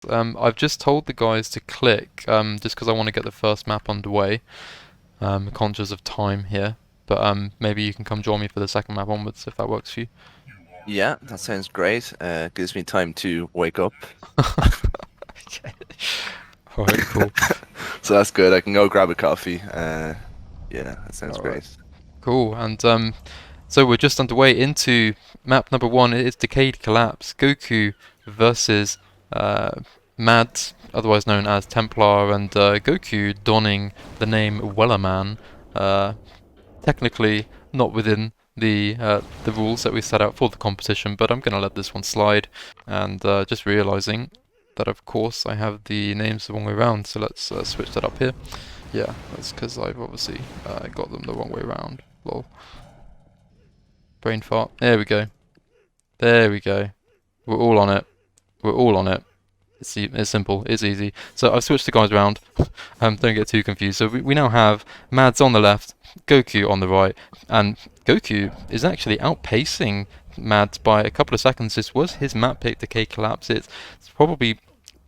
I've just told the guys to click, just because I want to get the first map underway. Conscious of time here, but maybe you can come join me for the second map onwards if that works for you. Yeah, that sounds great. Gives me time to wake up. Okay. All right, cool. So that's good. I can go grab a coffee. Yeah, that sounds All right, great. cool. And so we're just underway into map number one. It's Decayed Collapse. Goku versus uh, Madz, otherwise known as Templar, and Goku donning the name Wellerman. Uh, Technically not within the rules that we set out for the competition, but I'm gonna let this one slide. And just realizing that of course I have the names the wrong way around, so let's switch that up here. Yeah, that's because I've obviously got them the wrong way around. Lol. Brain fart. There we go. There we go. We're all on it. We're all on it. It's simple. It's easy. So I've switched the guys around. Don't get too confused. So we now have Madz on the left, Goku on the right, and Goku is actually outpacing Madz by a couple of seconds. This was his map pick, Decay Collapse. It's probably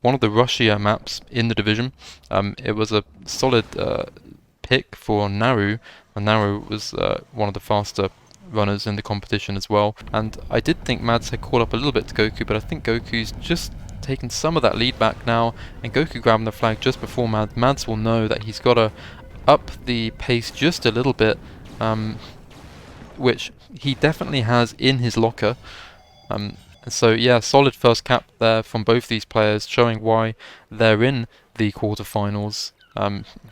one of the rushier maps in the division. It was a solid pick for Naru, and Naru was one of the faster runners in the competition as well. And I did think Madz had caught up a little bit to Goku, but I think Goku's just taken some of that lead back now, and Goku grabbing the flag just before Madz. Madz will know that he's got to up the pace just a little bit, which he definitely has in his locker. So yeah, solid first cap there from both these players, showing why they're in the quarterfinals.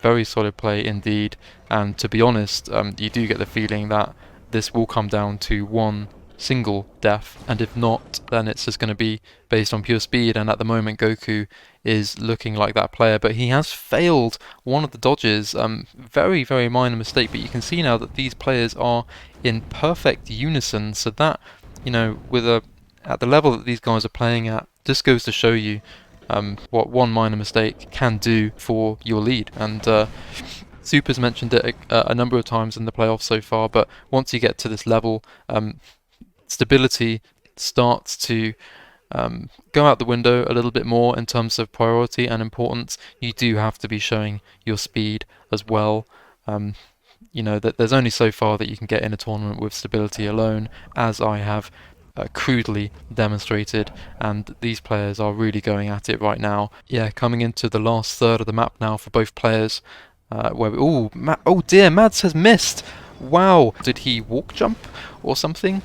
Very solid play indeed, and to be honest, you do get the feeling that this will come down to one single death, and if not, then it's just going to be based on pure speed. And at the moment, Goku is looking like that player, but he has failed one of the dodges. Very, very minor mistake, but you can see now that these players are in perfect unison. So that, with at the level that these guys are playing at, just goes to show you what one minor mistake can do for your lead. And Super's mentioned it a number of times in the playoffs so far, but once you get to this level, stability starts to go out the window a little bit more in terms of priority and importance. You do have to be showing your speed as well. That there's only so far that you can get in a tournament with stability alone, as I have crudely demonstrated, and these players are really going at it right now. Yeah, coming into the last third of the map now for both players. Oh dear, Madz has missed. Wow, did he walk jump or something?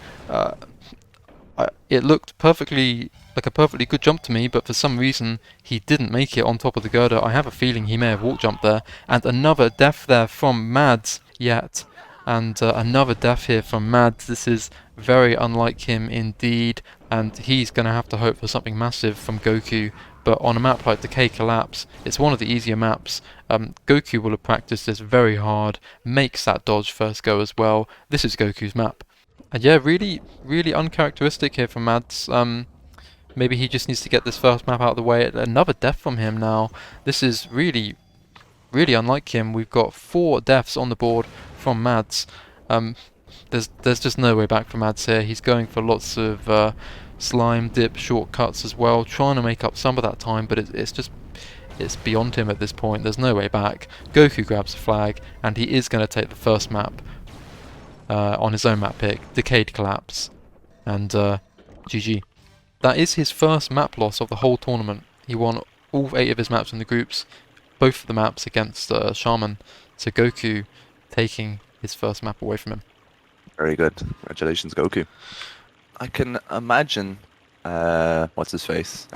It looked perfectly like a perfectly good jump to me, but for some reason he didn't make it on top of the girder. I have a feeling he may have walk jumped there. And another death there from Madz yet. And another death here from Madz. This is very unlike him indeed, and he's going to have to hope for something massive from Goku. But on a map like Decay Collapse, it's one of the easier maps. Goku will have practiced this very hard, makes that dodge first go as well. This is Goku's map. And yeah, really, really uncharacteristic here from Madz. Maybe he just needs to get this first map out of the way. Another death from him now. This is really, really unlike him. We've got 4 deaths on the board from Madz. There's just no way back from Madz here. He's going for lots of slime dip shortcuts as well, trying to make up some of that time, but it's beyond him at this point. There's no way back. Goku grabs the flag, and he is going to take the first map on his own map pick, Decayed Collapse, and GG. That is his first map loss of the whole tournament. He won all 8 of his maps in the groups, both of the maps against Shaman, so Goku taking his first map away from him. Very good. Congratulations, Goku. I can imagine, what's his face?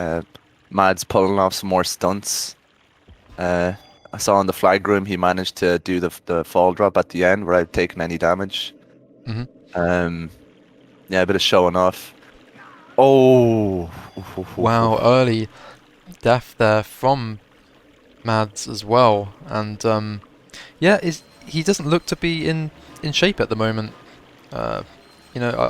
Madz pulling off some more stunts. I saw in the flag room he managed to do the fall drop at the end without taking any damage. Yeah, a bit of showing off. Oh! Wow, early death there from Madz as well, and yeah, he doesn't look to be in shape at the moment. I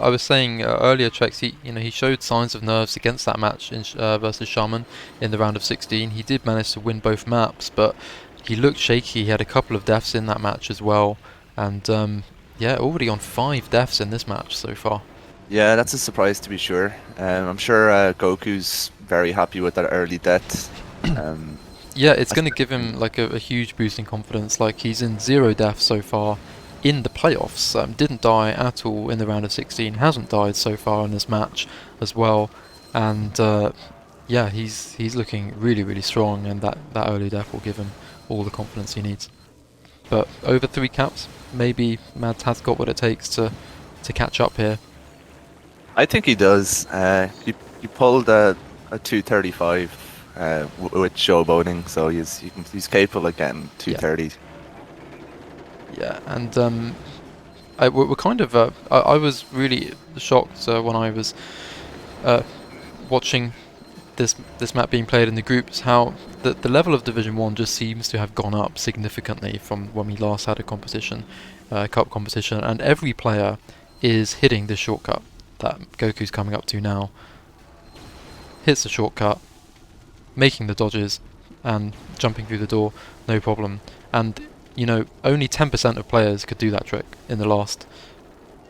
was saying earlier, Trex, he showed signs of nerves against that match versus Shaman in the round of 16. He did manage to win both maps, but he looked shaky. He had a couple of deaths in that match as well, and yeah, already on 5 deaths in this match so far. Yeah, that's a surprise to be sure. I'm sure Goku's very happy with that early death. Um, Yeah, it's I going to th- give him like a huge boost in confidence. Like he's in 0 deaths so far in the playoffs. Didn't die at all in the round of 16. Hasn't died so far in this match as well. And yeah, he's looking really strong, and that early death will give him all the confidence he needs. But over 3 caps, maybe Madz has got what it takes to catch up here. I think he does. He pulled a 235 with showboating, so he's capable of getting Yeah, 230. yeah, and we're kind of. I was really shocked when I was uh, watching this map being played in the groups, how the level of Division 1 just seems to have gone up significantly from when we last had a competition, cup competition, and every player is hitting this shortcut that Goku's coming up to now. Hits the shortcut, making the dodges, and jumping through the door, no problem. And, you know, only 10% of players could do that trick in the last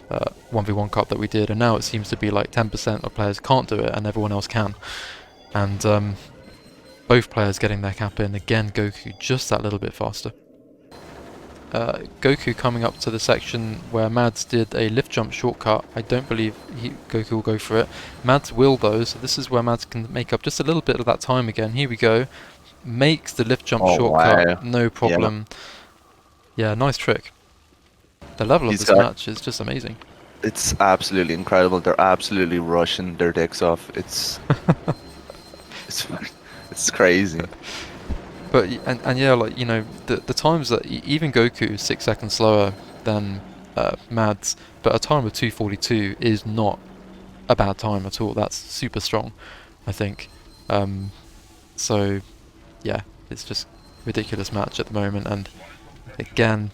1v1 cup that we did, and now it seems to be like 10% of players can't do it and everyone else can. And both players getting their cap in. Again, Goku just that little bit faster. Goku coming up to the section where Madz did a lift jump shortcut. I don't believe Goku will go for it. Madz will though, so this is where Madz can make up just a little bit of that time again. Here we go. Makes the lift jump Oh shortcut, wow! no problem. Yeah, nice trick. The level of He's this got match is just amazing. It's absolutely incredible. They're absolutely rushing their dicks off. It's it's crazy. But and yeah, like you know, the times that even Goku is 6 seconds slower than Madz, but a time of 2:42 is not a bad time at all. That's super strong, I think. So yeah, it's just ridiculous match at the moment, and again,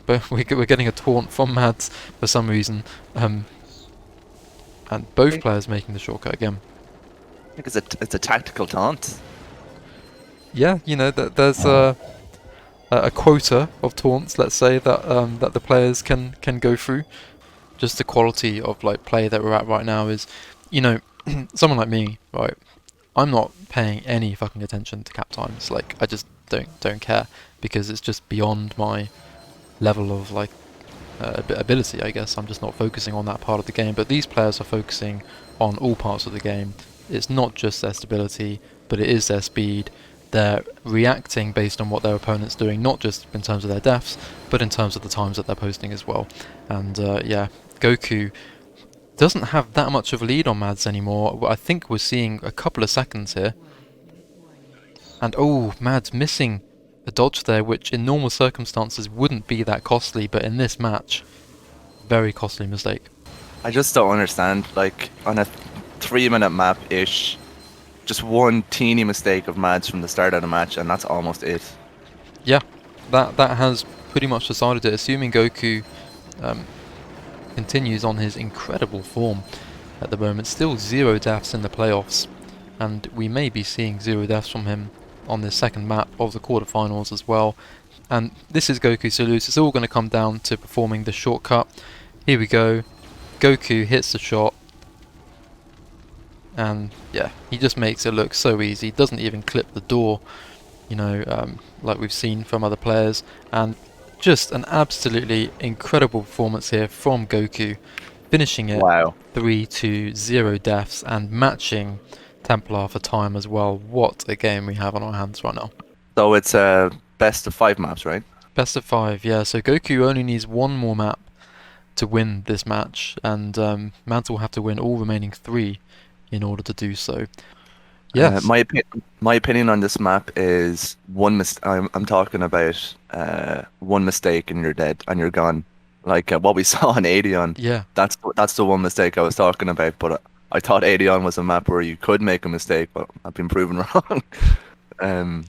but we're getting a taunt from Madz for some reason, and both players making the shortcut again. I think it's a tactical taunt. Yeah, you know that there's a quota of taunts, let's say, that the players can go through. Just the quality of like play that we're at right now is, you know, someone like me, right? I'm not paying any fucking attention to cap times. Like I just don't care because it's just beyond my level of like ability. I guess I'm just not focusing on that part of the game. But these players are focusing on all parts of the game. It's not just their stability, but it is their speed. They're reacting based on what their opponent's doing, not just in terms of their deaths, but in terms of the times that they're posting as well. And yeah, Goku doesn't have that much of a lead on Madz anymore. I think we're seeing a couple of seconds here. And oh, Madz missing a dodge there, which in normal circumstances wouldn't be that costly, but in this match, very costly mistake. I just don't understand. Like on a 3-minute map ish, just one teeny mistake of Madz from the start of the match, and that's almost it. Yeah, that has pretty much decided it. Assuming Goku continues on his incredible form at the moment, still 0 deaths in the playoffs, and we may be seeing 0 deaths from him on this second map of the quarterfinals as well. And this is Goku's to lose. It's all going to come down to performing the shortcut. Here we go. Goku hits the shot, and yeah, he just makes it look so easy. Doesn't even clip the door, you know, like we've seen from other players. And just an absolutely incredible performance here from Goku, finishing it Wow. 3-0 deaths and matching Templar for time as well. What a game we have on our hands right now. So it's best of 5 maps, right? Best of 5, yeah. So Goku only needs one more map to win this match, and Madz will have to win all remaining 3 in order to do so. Yes. My opinion on this map is I'm talking about one mistake and you're dead and you're gone. Like what we saw on Adeon. Yeah. That's the one mistake I was talking about. But I thought Adeon was a map where you could make a mistake, but I've been proven wrong.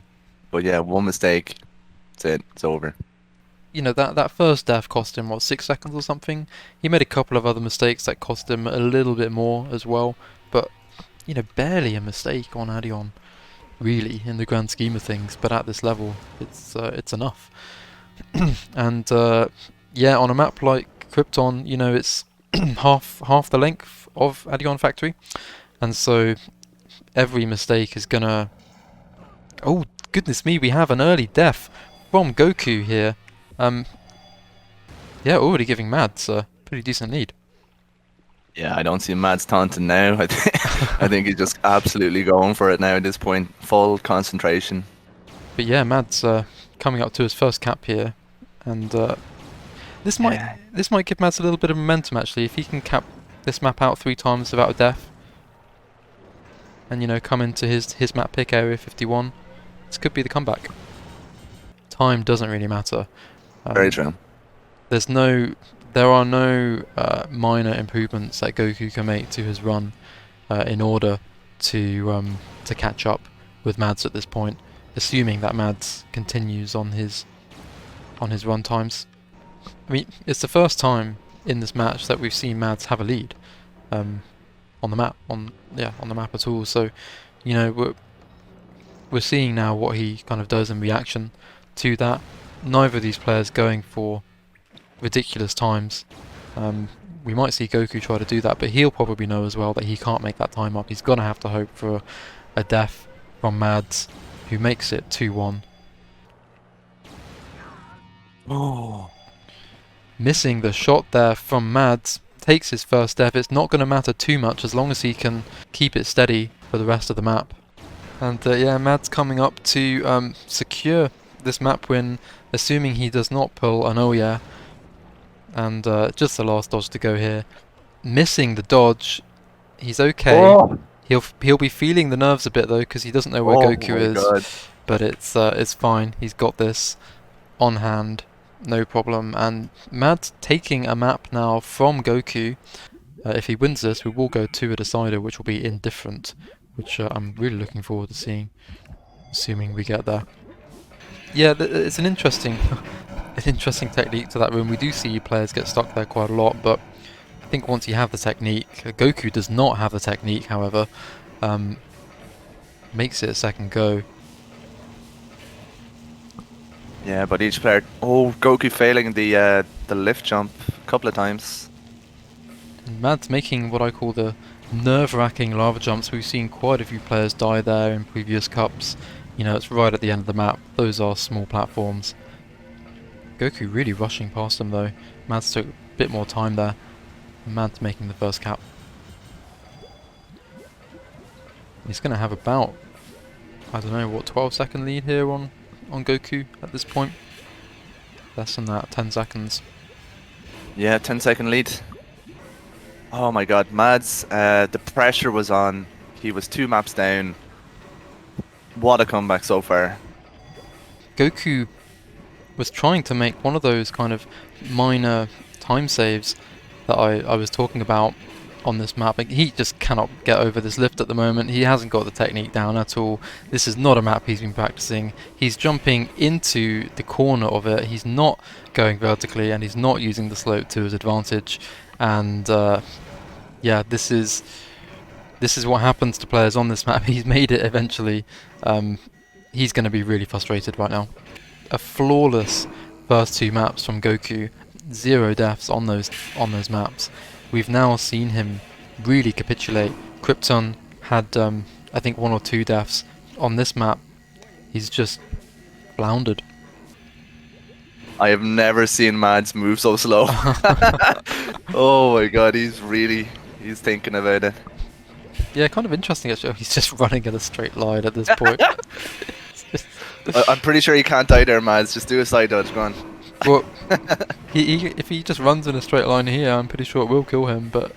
But yeah, one mistake, that's it. It's over. You know, that first death cost him, what, 6 seconds or something? He made a couple of other mistakes that cost him a little bit more as well, but, you know, barely a mistake on Adeon, really, in the grand scheme of things, but at this level, it's enough. And, yeah, on a map like Krypton, you know, it's half the length of AdeonFactory, and so every mistake is gonna... Oh, goodness me, we have an early death from Goku here. Yeah, already giving Madz a pretty decent lead. Yeah, I don't see Madz taunting now. I think he's just absolutely going for it now at this point. Full concentration. But yeah, Madz coming up to his first cap here, and this might give Madz a little bit of momentum actually. If he can cap this map out 3 times without a death, and you know, come into his map pick, Area 51, this could be the comeback. Time doesn't really matter. Very true. There are no minor improvements that Goku can make to his run in order to catch up with Madz at this point, assuming that Madz continues on his run times. I mean, it's the first time in this match that we've seen Madz have a lead on the map, on the map at all. So, you know, we're seeing now what he kind of does in reaction to that. Neither of these players going for ridiculous times. We might see Goku try to do that, but he'll probably know as well that he can't make that time up. He's gonna have to hope for a death from Madz, who makes it 2-1. Oh. Missing the shot there from Madz, takes his first death. It's not going to matter too much as long as he can keep it steady for the rest of the map. And yeah, Madz coming up to secure this map win, assuming he does not pull an oh yeah. And just the last dodge to go here. Missing the dodge. He's okay. Oh. He'll be feeling the nerves a bit though, because he doesn't know where Goku is. God. But it's fine. He's got this on hand, no problem. And Madz taking a map now from Goku. If he wins this, we will go to a decider, which will be Indifferent, which I'm really looking forward to seeing, assuming we get there. Yeah, it's an interesting technique to that room. We do see players get stuck there quite a lot, but I think once you have the technique, Goku does not have the technique, however, makes it a second go. Yeah, but each player... Oh, Goku failing the lift jump a couple of times. And Madz making what I call the nerve-wracking lava jumps. We've seen quite a few players die there in previous cups. You know, it's right at the end of the map. Those are small platforms. Goku really rushing past them though. Madz took a bit more time there. Madz making the first cap. He's going to have about, I don't know, what, 12-second lead here on Goku at this point? Less than that, 10 seconds. Yeah, 10-second lead. Oh my god, Madz, the pressure was on. He was 2 maps down. What a comeback so far. Goku was trying to make one of those kind of minor time saves that I was talking about on this map. Like, he just cannot get over this lift at the moment. He hasn't got the technique down at all. This is not a map he's been practicing. He's jumping into the corner of it. He's not going vertically, and he's not using the slope to his advantage. And yeah, this is what happens to players on this map. He's made it eventually. He's going to be really frustrated right now. A flawless first 2 maps from Goku. 0 deaths on those maps. We've now seen him really capitulate. Krypton had, I think, 1 or 2 deaths on this map. He's just floundered. I have never seen Madz move so slow. Oh my god, he's thinking about it. Yeah, kind of interesting actually. He's just running in a straight line at this point. I'm pretty sure he can't die there, Madz. Just do a side dodge, go on. Well, if he just runs in a straight line here, I'm pretty sure it will kill him, but...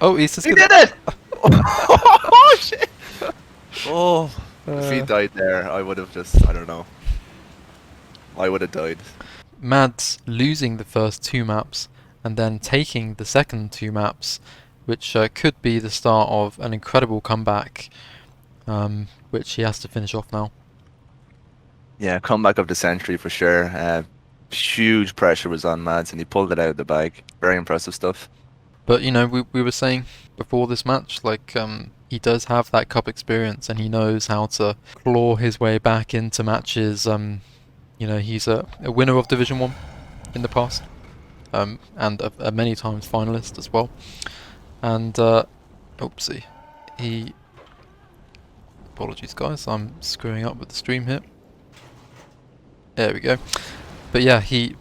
Oh, he's just He did it! Oh, shit! Oh, if he died there, I would have just... I don't know. I would have died. Madz losing the first 2 maps, and then taking the second 2 maps, which could be the start of an incredible comeback, which he has to finish off now. Yeah, comeback of the century for sure. Huge pressure was on Madz, and he pulled it out of the bag. Very impressive stuff. But you know, we were saying before this match, like he does have that cup experience, and he knows how to claw his way back into matches. You know, he's a winner of Division 1 in the past, and a many times finalist as well. And Oopsie. He... Apologies guys, I'm screwing up with the stream here. There we go. But yeah, he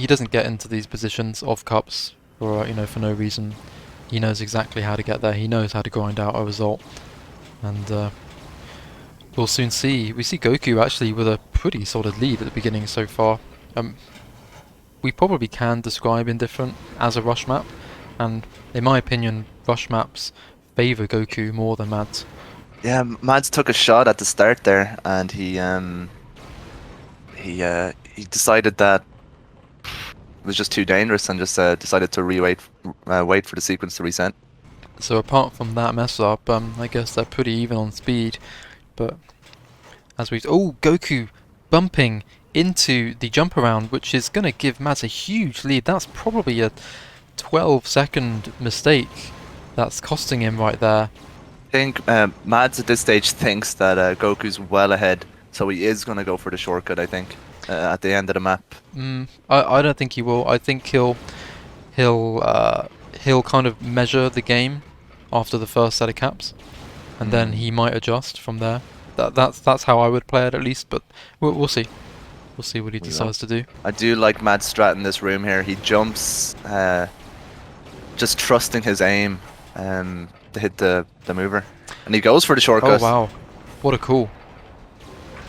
doesn't get into these positions of cups for for no reason. He knows exactly how to get there. He knows how to grind out a result, and we'll soon see. We see Goku actually with a pretty solid lead at the beginning so far. We probably can describe Indifferent as a rush map, and in my opinion, rush maps favour Goku more than Madz. Yeah, Madz took a shot at the start there, and he decided that it was just too dangerous, and just decided to wait for the sequence to reset. So apart from that mess up, I guess they're pretty even on speed. But as we Goku bumping into the jump around, which is going to give Madz a huge lead. That's probably a 12-second mistake that's costing him right there. I think Madz at this stage thinks that Goku's well ahead, so he is going to go for the shortcut, I think, at the end of the map. I don't think he will. I think he'll kind of measure the game after the first set of caps, and then he might adjust from there. That's how I would play it at least, but we'll see. We'll see what he decides to do. I do like Madz strat in this room here. He jumps, just trusting his aim to hit the mover, and he goes for the shortcut. Oh wow, what a call!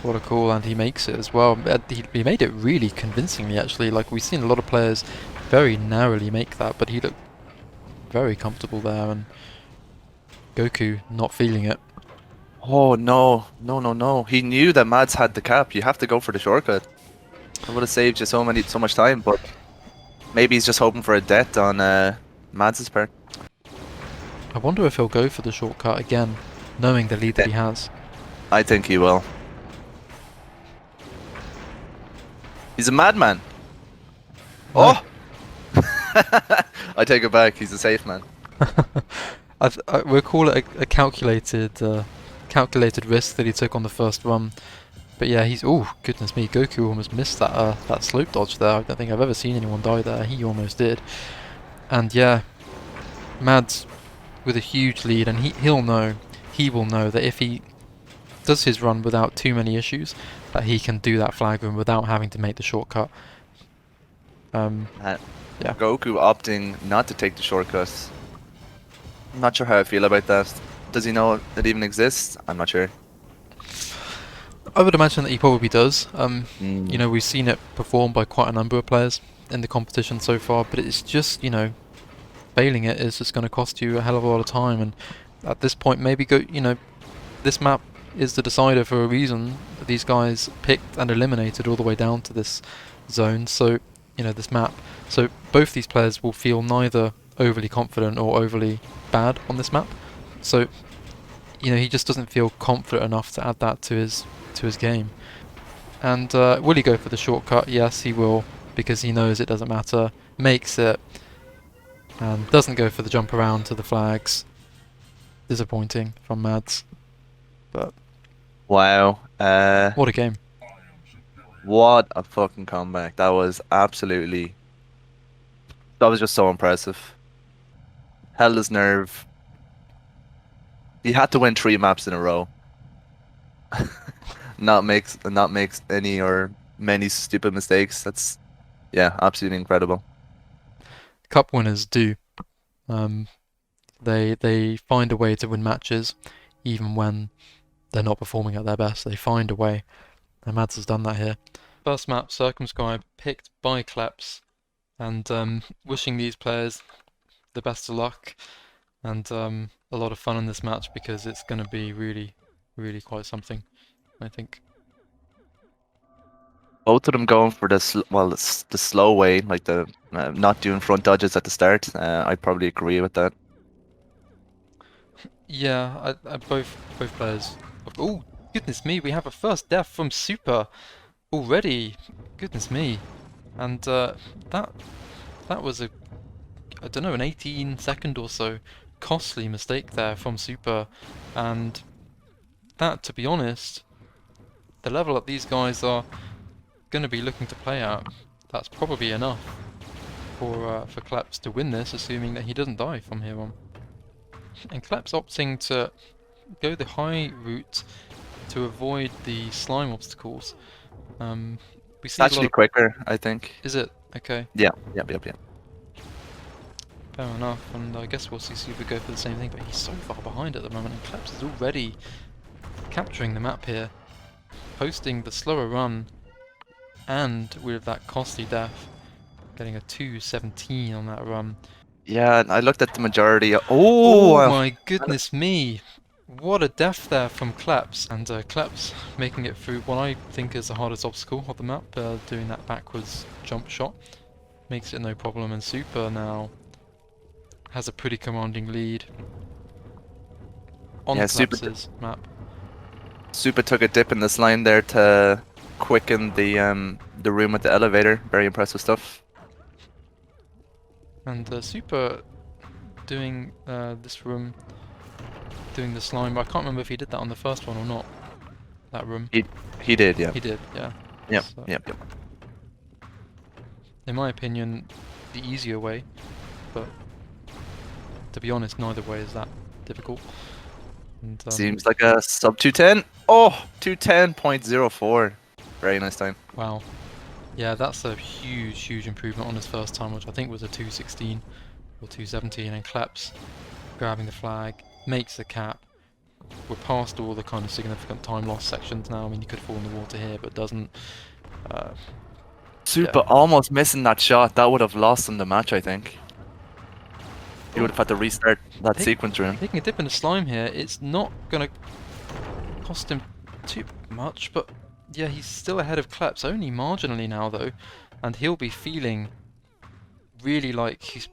What a call, and he makes it as well. He made it really convincingly actually. Like we've seen a lot of players very narrowly make that, but he looked very comfortable there, and Goku not feeling it. Oh no, no. He knew that Madz had the cap. You have to go for the shortcut. It would have saved you so much time, but maybe he's just hoping for a death on Madz's part. I wonder if he'll go for the shortcut again, knowing the lead that he has. I think he will. He's a madman. No. Oh! I take it back. He's a safe man. We'll call it a calculated risk that he took on the first run. But yeah, he's... Oh, goodness me, Goku almost missed that slope dodge there. I don't think I've ever seen anyone die there. He almost did. And yeah, Madz with a huge lead, and he will know that if he does his run without too many issues, that he can do that flag run without having to make the shortcut. Yeah. Goku opting not to take the shortcut. I'm not sure how I feel about that. Does he know it even exists? I'm not sure. I would imagine that he probably does. You know, we've seen it performed by quite a number of players in the competition so far, but it's just, failing it is just going to cost you a hell of a lot of time, and at this point maybe this map is the decider for a reason. These guys picked and eliminated all the way down to this zone, so, this map. So both these players will feel neither overly confident or overly bad on this map. So, he just doesn't feel confident enough to add that to his game. And will he go for the shortcut? Yes, he will, because he knows it doesn't matter. Makes it, and doesn't go for the jump around to the flags. Disappointing from Madz, but wow, what a game! What a fucking comeback! That was just so impressive. Held his nerve. He had to win 3 maps in a row. not makes any or many stupid mistakes. That's, yeah, absolutely incredible. Cup winners do. They find a way to win matches, even when they're not performing at their best. They find a way, and Madz has done that here. First map, Circumscribe, picked by Kleps, and wishing these players the best of luck, and a lot of fun in this match, because it's going to be really, really quite something, I think. Both of them going for the slow way, like the not doing front dodges at the start. I'd probably agree with that. Yeah, both players. Oh, goodness me, we have a first death from supA already. Goodness me, and that was I don't know, an 18-second or so costly mistake there from supA, and that, to be honest, the level that these guys are going to be looking to play at, that's probably enough for Kleps to win this, assuming that he doesn't die from here on. And kleps opting to go the high route to avoid the slime obstacles. We It's see a lot actually of... quicker, I think. Is it? Okay. Yeah, yep. Fair enough, and I guess we'll see supA go for the same thing, but he's so far behind at the moment, and kleps is already capturing the map here, posting the slower run, and with that costly death, getting a 2:17 on that run. Yeah, I looked at the majority. Oh my goodness me! What a death there from kleps, and kleps making it through what I think is the hardest obstacle of the map, doing that backwards jump shot. Makes it no problem, and supA now has a pretty commanding lead on kleps's map. supA took a dip in the slime there to quicken the room with the elevator. Very impressive stuff. And supA doing this room, doing the slime. I can't remember if he did that on the first one or not. That room. He did, yeah. He did, yeah. Yep, So, yep. in my opinion, the easier way, but to be honest, neither way is that difficult. And, seems like a sub 210. Oh, 210.04. Very nice time. Wow. Yeah, that's a huge improvement on his first time, which I think was a 2:16 or 2:17, and kleps grabbing the flag, makes the cap. We're past all the kind of significant time loss sections now. I mean, you could fall in the water here, but doesn't. supA almost missing that shot. That would have lost him the match, I think. He would have had to restart that sequence room. Taking a dip in the slime here, it's not going to cost him too much, but yeah, he's still ahead of kleps, only marginally now though, and he'll be feeling really like he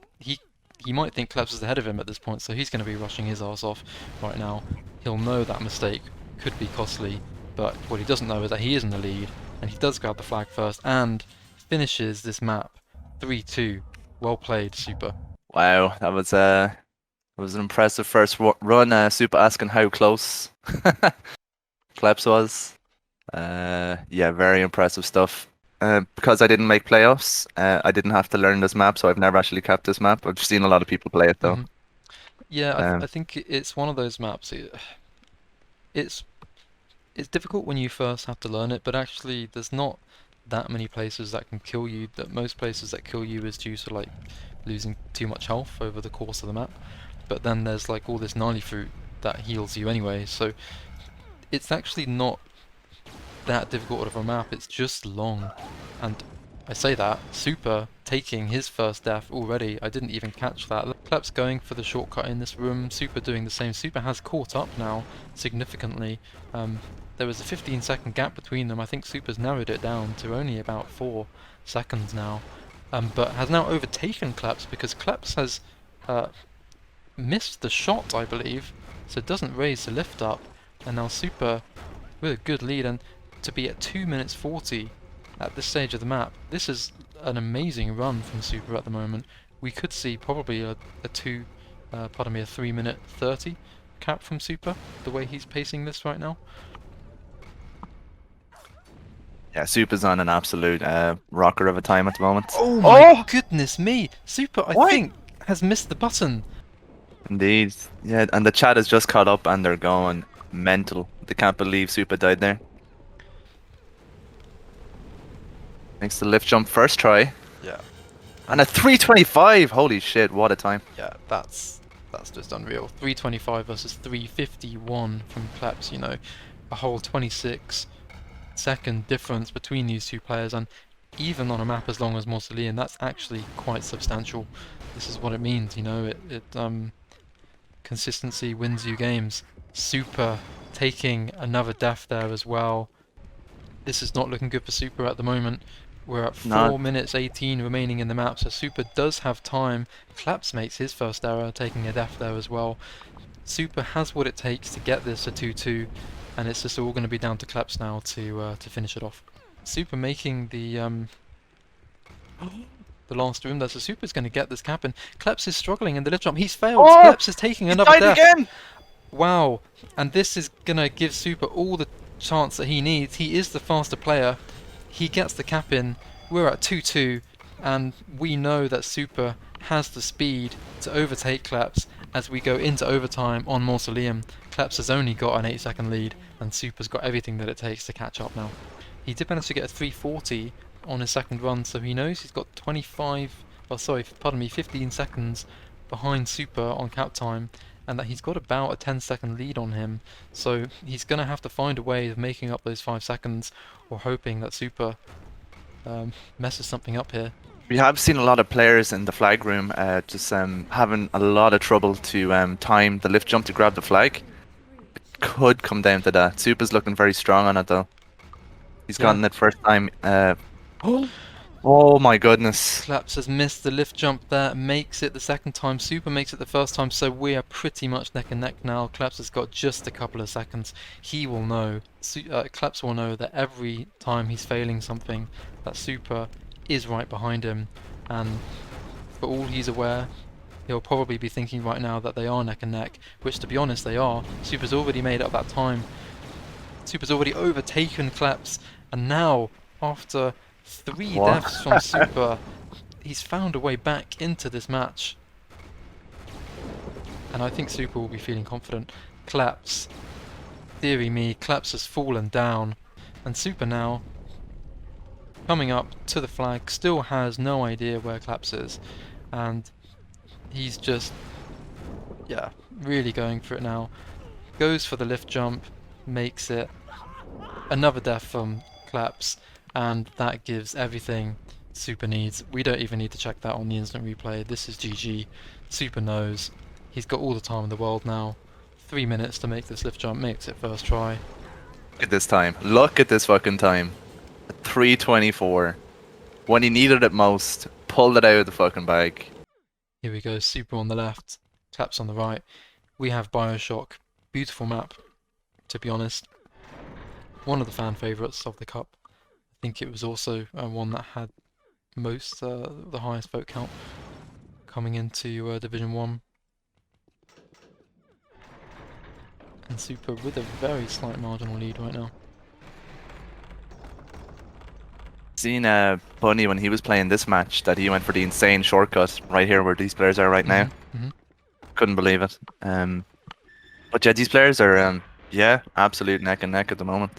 might think kleps is ahead of him at this point, so he's going to be rushing his arse off right now. He'll know that mistake could be costly, but what he doesn't know is that he is in the lead, and he does grab the flag first, and finishes this map 3-2. Well played, supA. Wow, that was an impressive first run. supA asking how close kleps was. Yeah, very impressive stuff. Because I didn't make playoffs, I didn't have to learn this map, so I've never actually capped this map. I've seen a lot of people play it though. Yeah, I think it's one of those maps. It's difficult when you first have to learn it, but actually there's not that many places that can kill you. That most places that kill you is due to like losing too much health over the course of the map. But then there's like all this gnarly fruit that heals you anyway, so it's actually not that difficult of a map, it's just long. And I say that, supA taking his first death already, I didn't even catch that. kleps going for the shortcut in this room, supA doing the same. supA has caught up now, significantly. There was a 15-second gap between them. I think supA's narrowed it down to only about 4 seconds now. But has now overtaken kleps, because kleps has missed the shot, I believe, so it doesn't raise the lift up, and now supA with a good lead, and to be at 2 minutes 40 at this stage of the map, this is an amazing run from supA at the moment. We could see probably a 3 minute 30 cap from supA, the way he's pacing this right now. Yeah, supA's on an absolute rocker of a time at the moment. Oh my goodness me! supA, I think, has missed the button. Indeed. Yeah, and the chat has just caught up and they're going mental. They can't believe supA died there. Makes the lift jump first try. Yeah. And a 325! Holy shit, what a time. Yeah, that's just unreal. 325 versus 351 from kleps, you know. A whole 26-second difference between these two players, and even on a map as long as Mausoleum, that's actually quite substantial. This is what it means, you know, consistency wins you games. supA taking another death there as well. This is not looking good for supA at the moment. We're at 4 minutes 18 remaining in the map, so supA does have time. kleps makes his first error, taking a death there as well. supA has what it takes to get this to 2-2, and it's just all going to be down to kleps now to finish it off. supA making the last room there, so supA's going to get this cap, and kleps is struggling in the lift jump. He's failed. kleps is taking another death. Again! Wow, and this is going to give supA all the chance that he needs. He is the faster player. He gets the cap in. We're at 2-2, and we know that supA has the speed to overtake kleps as we go into overtime on Mausoleum. Kleps has only got an 8-second lead, and supA's got everything that it takes to catch up now. He did manage to get a 340 on his second run, so he knows he's got 15 seconds behind supA on cap time, and that he's got about a 10-second lead on him. So he's going to have to find a way of making up those 5 seconds, or hoping that supA messes something up here. We have seen a lot of players in the flag room just having a lot of trouble to time the lift jump to grab the flag. It could come down to that. supA's looking very strong on it though. He's gotten it first time. Oh my goodness. Kleps has missed the lift jump there, makes it the second time, supA makes it the first time, so we are pretty much neck and neck now. Kleps has got just a couple of seconds. He will know, Kleps will know that every time he's failing something, that supA is right behind him, and for all he's aware, he'll probably be thinking right now that they are neck and neck, which to be honest they are. supA's already made up that time. supA's already overtaken Kleps, and now, after 3 deaths from supA, he's found a way back into this match. And I think supA will be feeling confident. Kleps, dearie me, Kleps has fallen down, and supA now, coming up to the flag, still has no idea where Kleps is, and he's just, yeah, really going for it now. Goes for the lift jump, makes it. Another death from Kleps, and that gives everything supA needs. We don't even need to check that on the instant replay. This is GG. supA knows. He's got all the time in the world now. 3 minutes to make this lift jump, makes it first try. Look at this time. Look at this fucking time. 3:24. When he needed it most, pulled it out of the fucking bag. Here we go, supA on the left, Kleps on the right. We have BioShock. Beautiful map, to be honest. One of the fan favourites of the Cup. I think it was also one that had the highest vote count coming into Division 1. And supA with a very slight marginal lead right now. Seen Bunneh when he was playing this match that he went for the insane shortcut right here where these players are right now. Couldn't believe it. But yeah, these players are absolute neck and neck at the moment.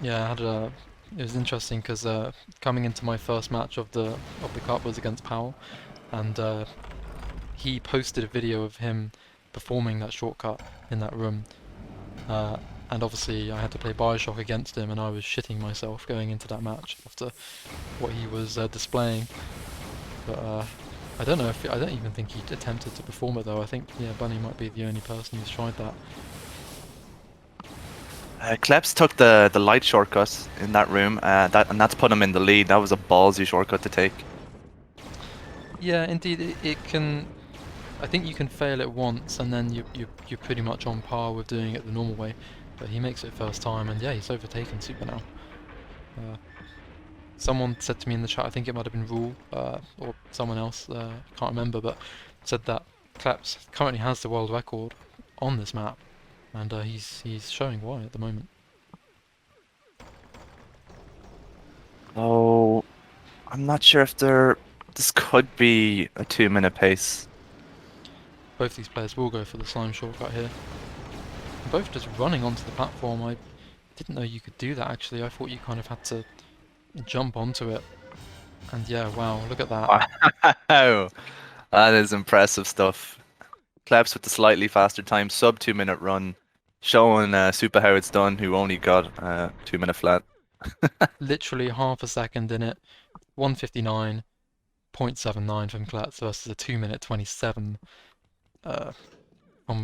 Yeah, I had it was interesting because coming into my first match of the Cup was against Powell, and he posted a video of him performing that shortcut in that room, and obviously I had to play BioShock against him, and I was shitting myself going into that match after what he was displaying. But I don't know I don't even think he attempted to perform it though. I think Bunneh might be the only person who's tried that. Kleps took the light shortcut in that room, and that's put him in the lead. That was a ballsy shortcut to take. Yeah, indeed, it can. I think you can fail it once, and then you're pretty much on par with doing it the normal way. But he makes it first time, and yeah, he's overtaken supA now. Someone said to me in the chat, I think it might have been Rule or someone else, can't remember, but said that Kleps currently has the world record on this map. And he's showing why at the moment. Oh, I'm not sure if this could be a 2-minute pace. Both these players will go for the slime shortcut here. Both just running onto the platform. I didn't know you could do that actually. I thought you kind of had to jump onto it. And yeah, wow, look at that. Wow, that is impressive stuff. Kleps with the slightly faster time, sub 2-minute run, showing supA how it's done, who only got 2-minute flat. Literally half a second in it, 1:59.79 from Kleps versus a 2-minute 27 from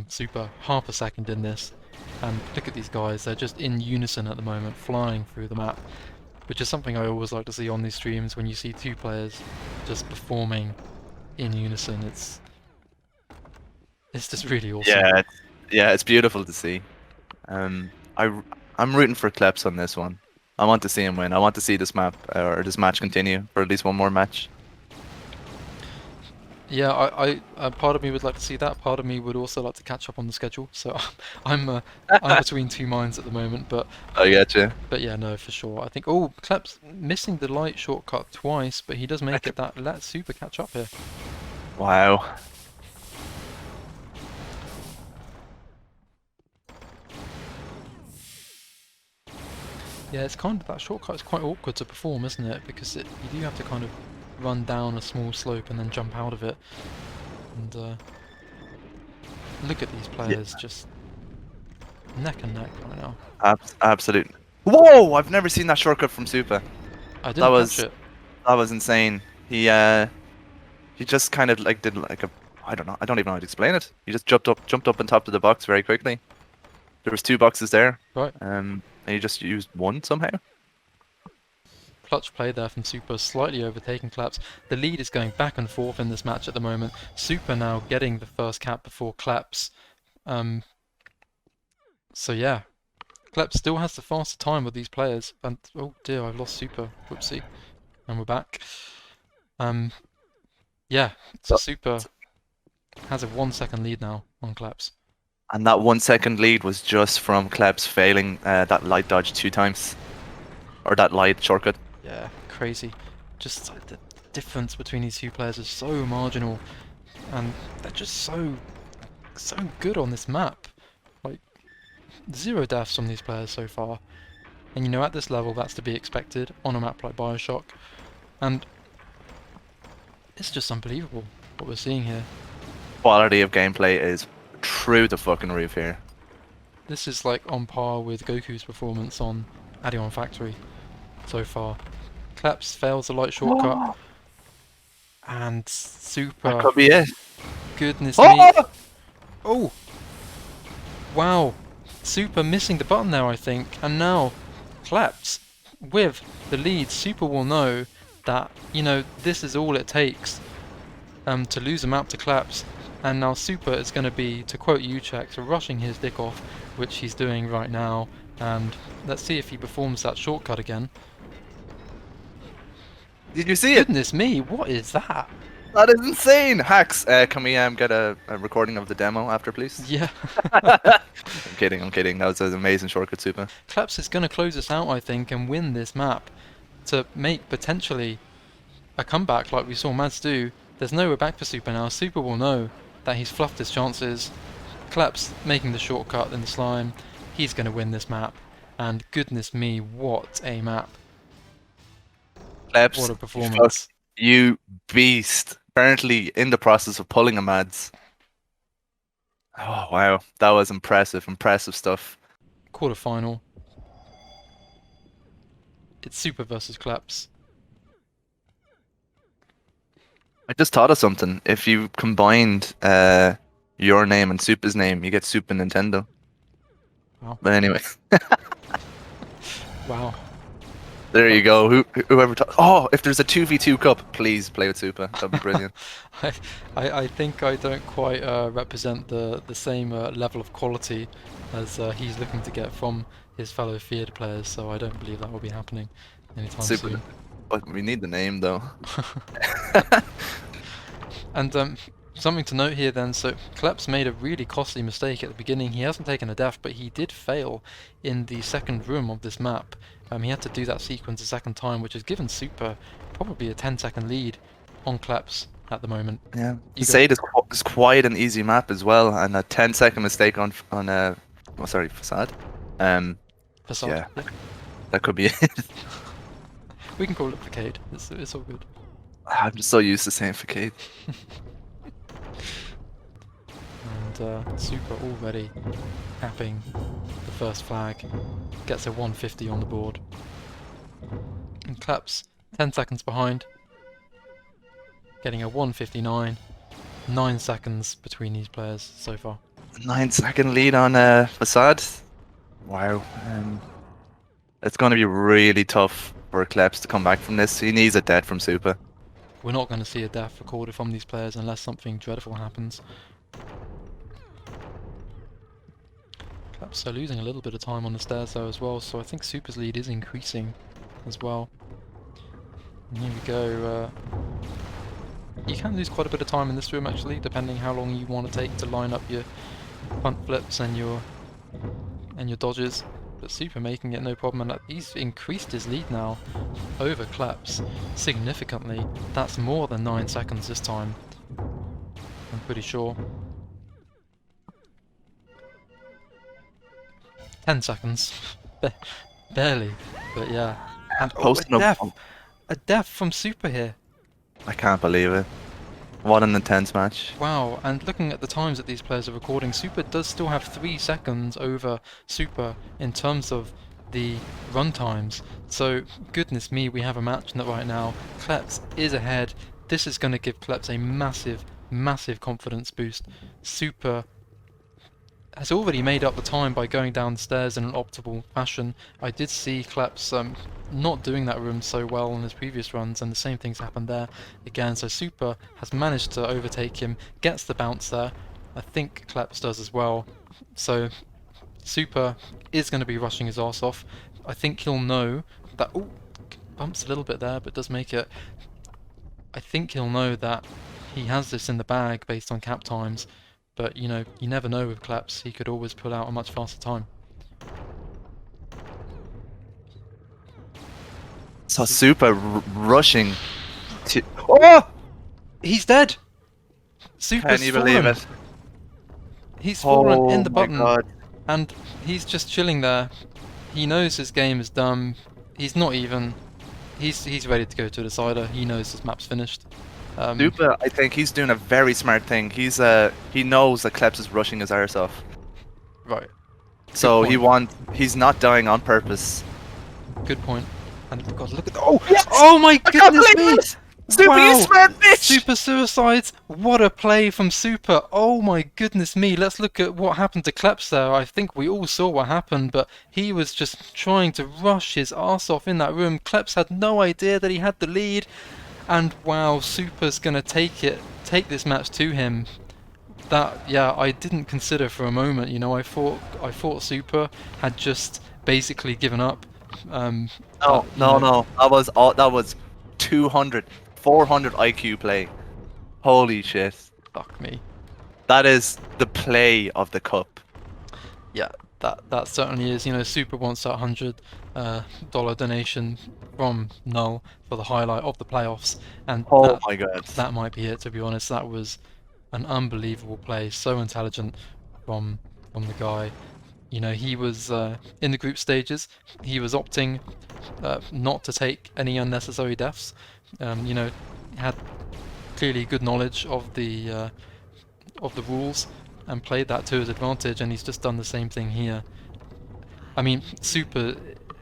supA. Half a second in this, and look at these guys, they're just in unison at the moment, flying through the map, which is something I always like to see on these streams. When you see two players just performing in unison, it's just really awesome. Yeah, it's beautiful to see. I'm rooting for Kleps on this one. I want to see him win. I want to see this map or this match continue for at least one more match. Yeah, I part of me would like to see that. Part of me would also like to catch up on the schedule. So I'm between two minds at the moment. But I get you. But yeah, no, for sure. I think Kleps missing the light shortcut twice, but he does make it. That lets supA catch up here. Wow. Yeah, it's kind of, that shortcut is quite awkward to perform, isn't it? Because you do have to kind of run down a small slope and then jump out of it. And look at these Yeah, players just neck and neck right now. absolute. Whoa! I've never seen that shortcut from supA. I That didn't catch was it. that was insane. He just kind of like did like a, I don't know, I don't even know how to explain it. He just jumped up on top of the box very quickly. There was two boxes there, Right. and he just used one somehow. Clutch play there from supA, slightly overtaking kleps. The lead is going back and forth in this match at the moment. supA now getting the first cap before kleps. So yeah, kleps still has the faster time with these players. And oh dear, I've lost supA. Whoopsie. And we're back. Yeah, so supA has a 1 second lead now on kleps. And that 1 second lead was just from kleps failing that light dodge 2 times, or that light shortcut. Yeah, crazy. Just the difference between these two players is so marginal, and they're just so good on this map. Like, 0 deaths from these players so far. And you know, at this level, that's to be expected on a map like BioShock. And it's just unbelievable what we're seeing here. Quality of gameplay is through the fucking roof here. This is like on par with Goku's performance on AdeonFactory so far. kleps fails the light shortcut, and supA. That could be it. Goodness me! Oh, wow! supA missing the button there, I think, and now kleps with the lead. supA will know that, you know, this is all it takes to lose a map to kleps. And now supA is going to be, to quote Heartlexx, rushing his dick off, which he's doing right now. And let's see if he performs that shortcut again. Did you see it? Goodness me, what is that? That is insane! Hacks, can we get a recording of the demo after, please? Yeah. I'm kidding, I'm kidding. That was an amazing shortcut, supA. kleps is going to close us out, I think, and win this map to make potentially a comeback like we saw Madz do. There's nowhere back for supA now. supA will know that he's fluffed his chances. kleps making the shortcut in the slime. He's going to win this map. And goodness me, what a map. kleps, What a performance. You beast. Currently in the process of pulling a Madz. Oh, wow. That was impressive. Impressive stuff. Quarterfinal. It's supA versus kleps. I just thought of something. If you combined your name and supA's name, you get Super Nintendo. Wow. But anyway. Wow. There you go. Whoever oh, if there's a 2v2 cup, please play with supA. That'd be brilliant. I think I don't quite represent the same level of quality as he's looking to get from his fellow Feared players, so I don't believe that will be happening anytime soon. But we need the name though. And something to note here then, so kleps made a really costly mistake at the beginning. He hasn't taken a death, but he did fail in the second room of this map. He had to do that sequence a second time, which has given supA probably a 10-second lead on kleps at the moment. Yeah, Facade is quite an easy map as well, and a 10-second mistake on Facade. Facade. Yeah, that could be it. We can call it Facade. It's all good. I'm just so used to saying Facade. And supA already capping the first flag. Gets a 150 on the board. And kleps 10 seconds behind. Getting a 159. 9 seconds between these players so far. 9-second lead on Facade. Wow. It's going to be really tough for kleps to come back from this. He needs a death from supA. We're not going to see a death recorded from these players unless something dreadful happens. kleps are losing a little bit of time on the stairs though as well, so I think supA's lead is increasing as well. And here we go. You can lose quite a bit of time in this room actually, depending how long you want to take to line up your front flips and your dodges. But supA making it no problem, and he's increased his lead now over kleps significantly. That's more than 9 seconds this time, I'm pretty sure. 10 seconds. Barely, but yeah. And oh, Posting up. a death from supA here. I can't believe it. What an intense match. Wow, and looking at the times that these players are recording, supA does still have 3 seconds over supA in terms of the run times. So, goodness me, we have a match right now. kleps is ahead. This is going to give kleps a massive, massive confidence boost. supA has already made up the time by going downstairs in an optimal fashion. I did see kleps not doing that room so well in his previous runs, and the same things happened there again. So supA has managed to overtake him, gets the bounce there. I think kleps does as well. So supA is going to be rushing his arse off. I think he'll know that... Oh, bumps a little bit there, but does make it. I think he'll know that he has this in the bag based on cap times. But, you know, you never know with kleps, he could always pull out a much faster time. So supA rushing to... Oh! He's dead! supA's Can you believe it? He's fallen in the button, God. and he's just chilling there. He knows his game is done. He's not even... He's ready to go to a decider. He knows his map's finished. supA, I think he's doing a very smart thing. He knows that kleps is rushing his arse off. Right. So he's not dying on purpose. Good point. And God, look at the... Oh! Yes! Oh my goodness me! supA, Wow! you smart bitch! supA suicides! What a play from supA! Oh my goodness me! Let's look at what happened to kleps there. I think we all saw what happened, but he was just trying to rush his arse off in that room. kleps had no idea that he had the lead. And wow, supA's gonna take this match to him. That, yeah, I didn't consider for a moment. You know, I thought supA had just basically given up. No. That was 200, 400 IQ play. Holy shit! Fuck me. That is the play of the cup. Yeah, that certainly is. You know, supA wants that $100 donation from Null for the highlight of the playoffs, and Oh my god, that might be it. To be honest, that was an unbelievable play. So intelligent from the guy. You know, he was in the group stages. He was opting not to take any unnecessary deaths. You know, had clearly good knowledge of the rules and played that to his advantage, and he's just done the same thing here. I mean, supA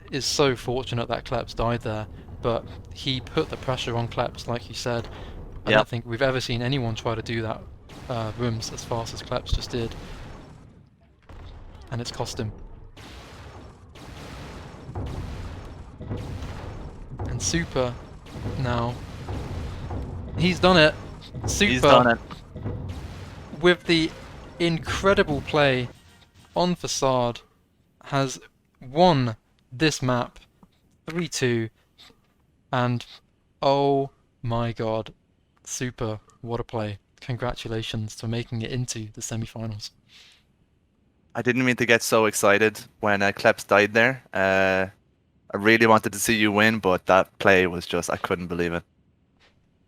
is so fortunate that kleps died there, but he put the pressure on kleps, like you said. I don't think we've ever seen anyone try to do that rooms as fast as kleps just did. And it's cost him. And supA now, he's done it. supA, he's done it. with the incredible play on Facade, has won this map 3-2, and oh my god, supA, what a play. Congratulations for making it into the semi-finals. I didn't mean to get so excited when kleps died there. I really wanted to see you win, but that play was just, I couldn't believe it.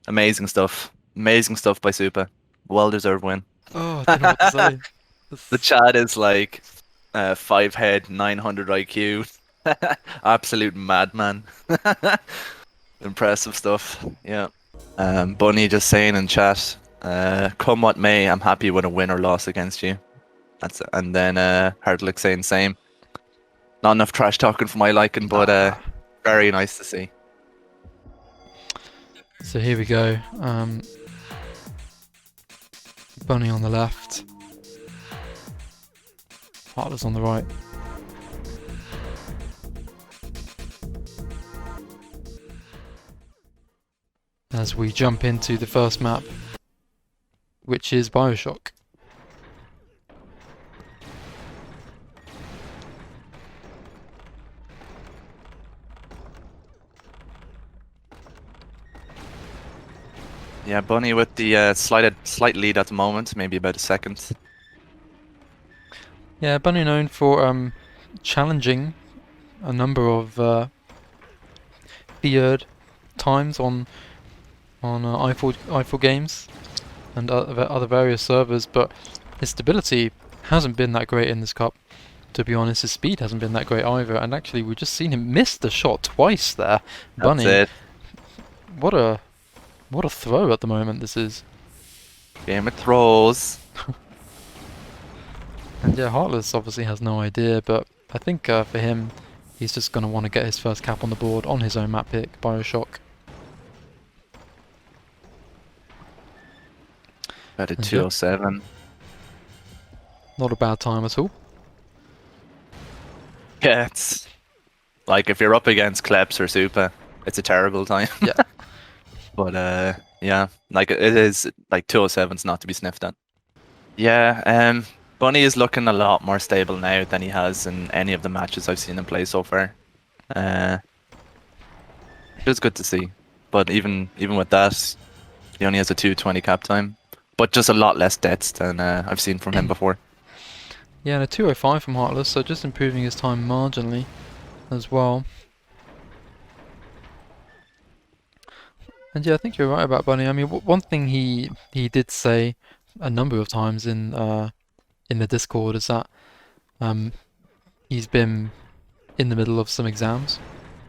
Amazing stuff. Amazing stuff by supA. Well-deserved win. Oh, I don't know what to say. The chat is like 5 head, 900 IQ. Absolute madman. Impressive stuff. Yeah. Bunneh just saying in chat, come what may, I'm happy with a win or loss against you. That's it. And then Heartlexx saying same. Not enough trash talking for my liking, but very nice to see. So here we go. Bunneh on the left. Heartlexx on the right. As we jump into the first map, which is BioShock. Yeah, Bunneh with the slight lead at the moment, maybe about a second. Yeah, Bunneh known for challenging a number of feared times on Eiffel games and other various servers, but his stability hasn't been that great in this cup. to be honest. His speed hasn't been that great either, and actually we've just seen him miss the shot twice there. That's Bunneh, it. what a throw at the moment this is. Game of throws. And yeah, Heartlexx obviously has no idea, but I think for him, he's just going to want to get his first cap on the board on his own map pick, BioShock. At a 207. Not a bad time at all. Yeah, it's like if you're up against kleps or supA, it's a terrible time. Yeah. But yeah, like it is like 207's not to be sniffed at. Yeah, Bunneh is looking a lot more stable now than he has in any of the matches I've seen him play so far. It was good to see. But even with that, he only has a 220 cap time. But just a lot less deaths than I've seen from him before. Yeah, and a 205 from Heartlexx, so just improving his time marginally as well. And yeah, I think you're right about Bunneh. I mean, one thing he did say a number of times in the Discord is that he's been in the middle of some exams,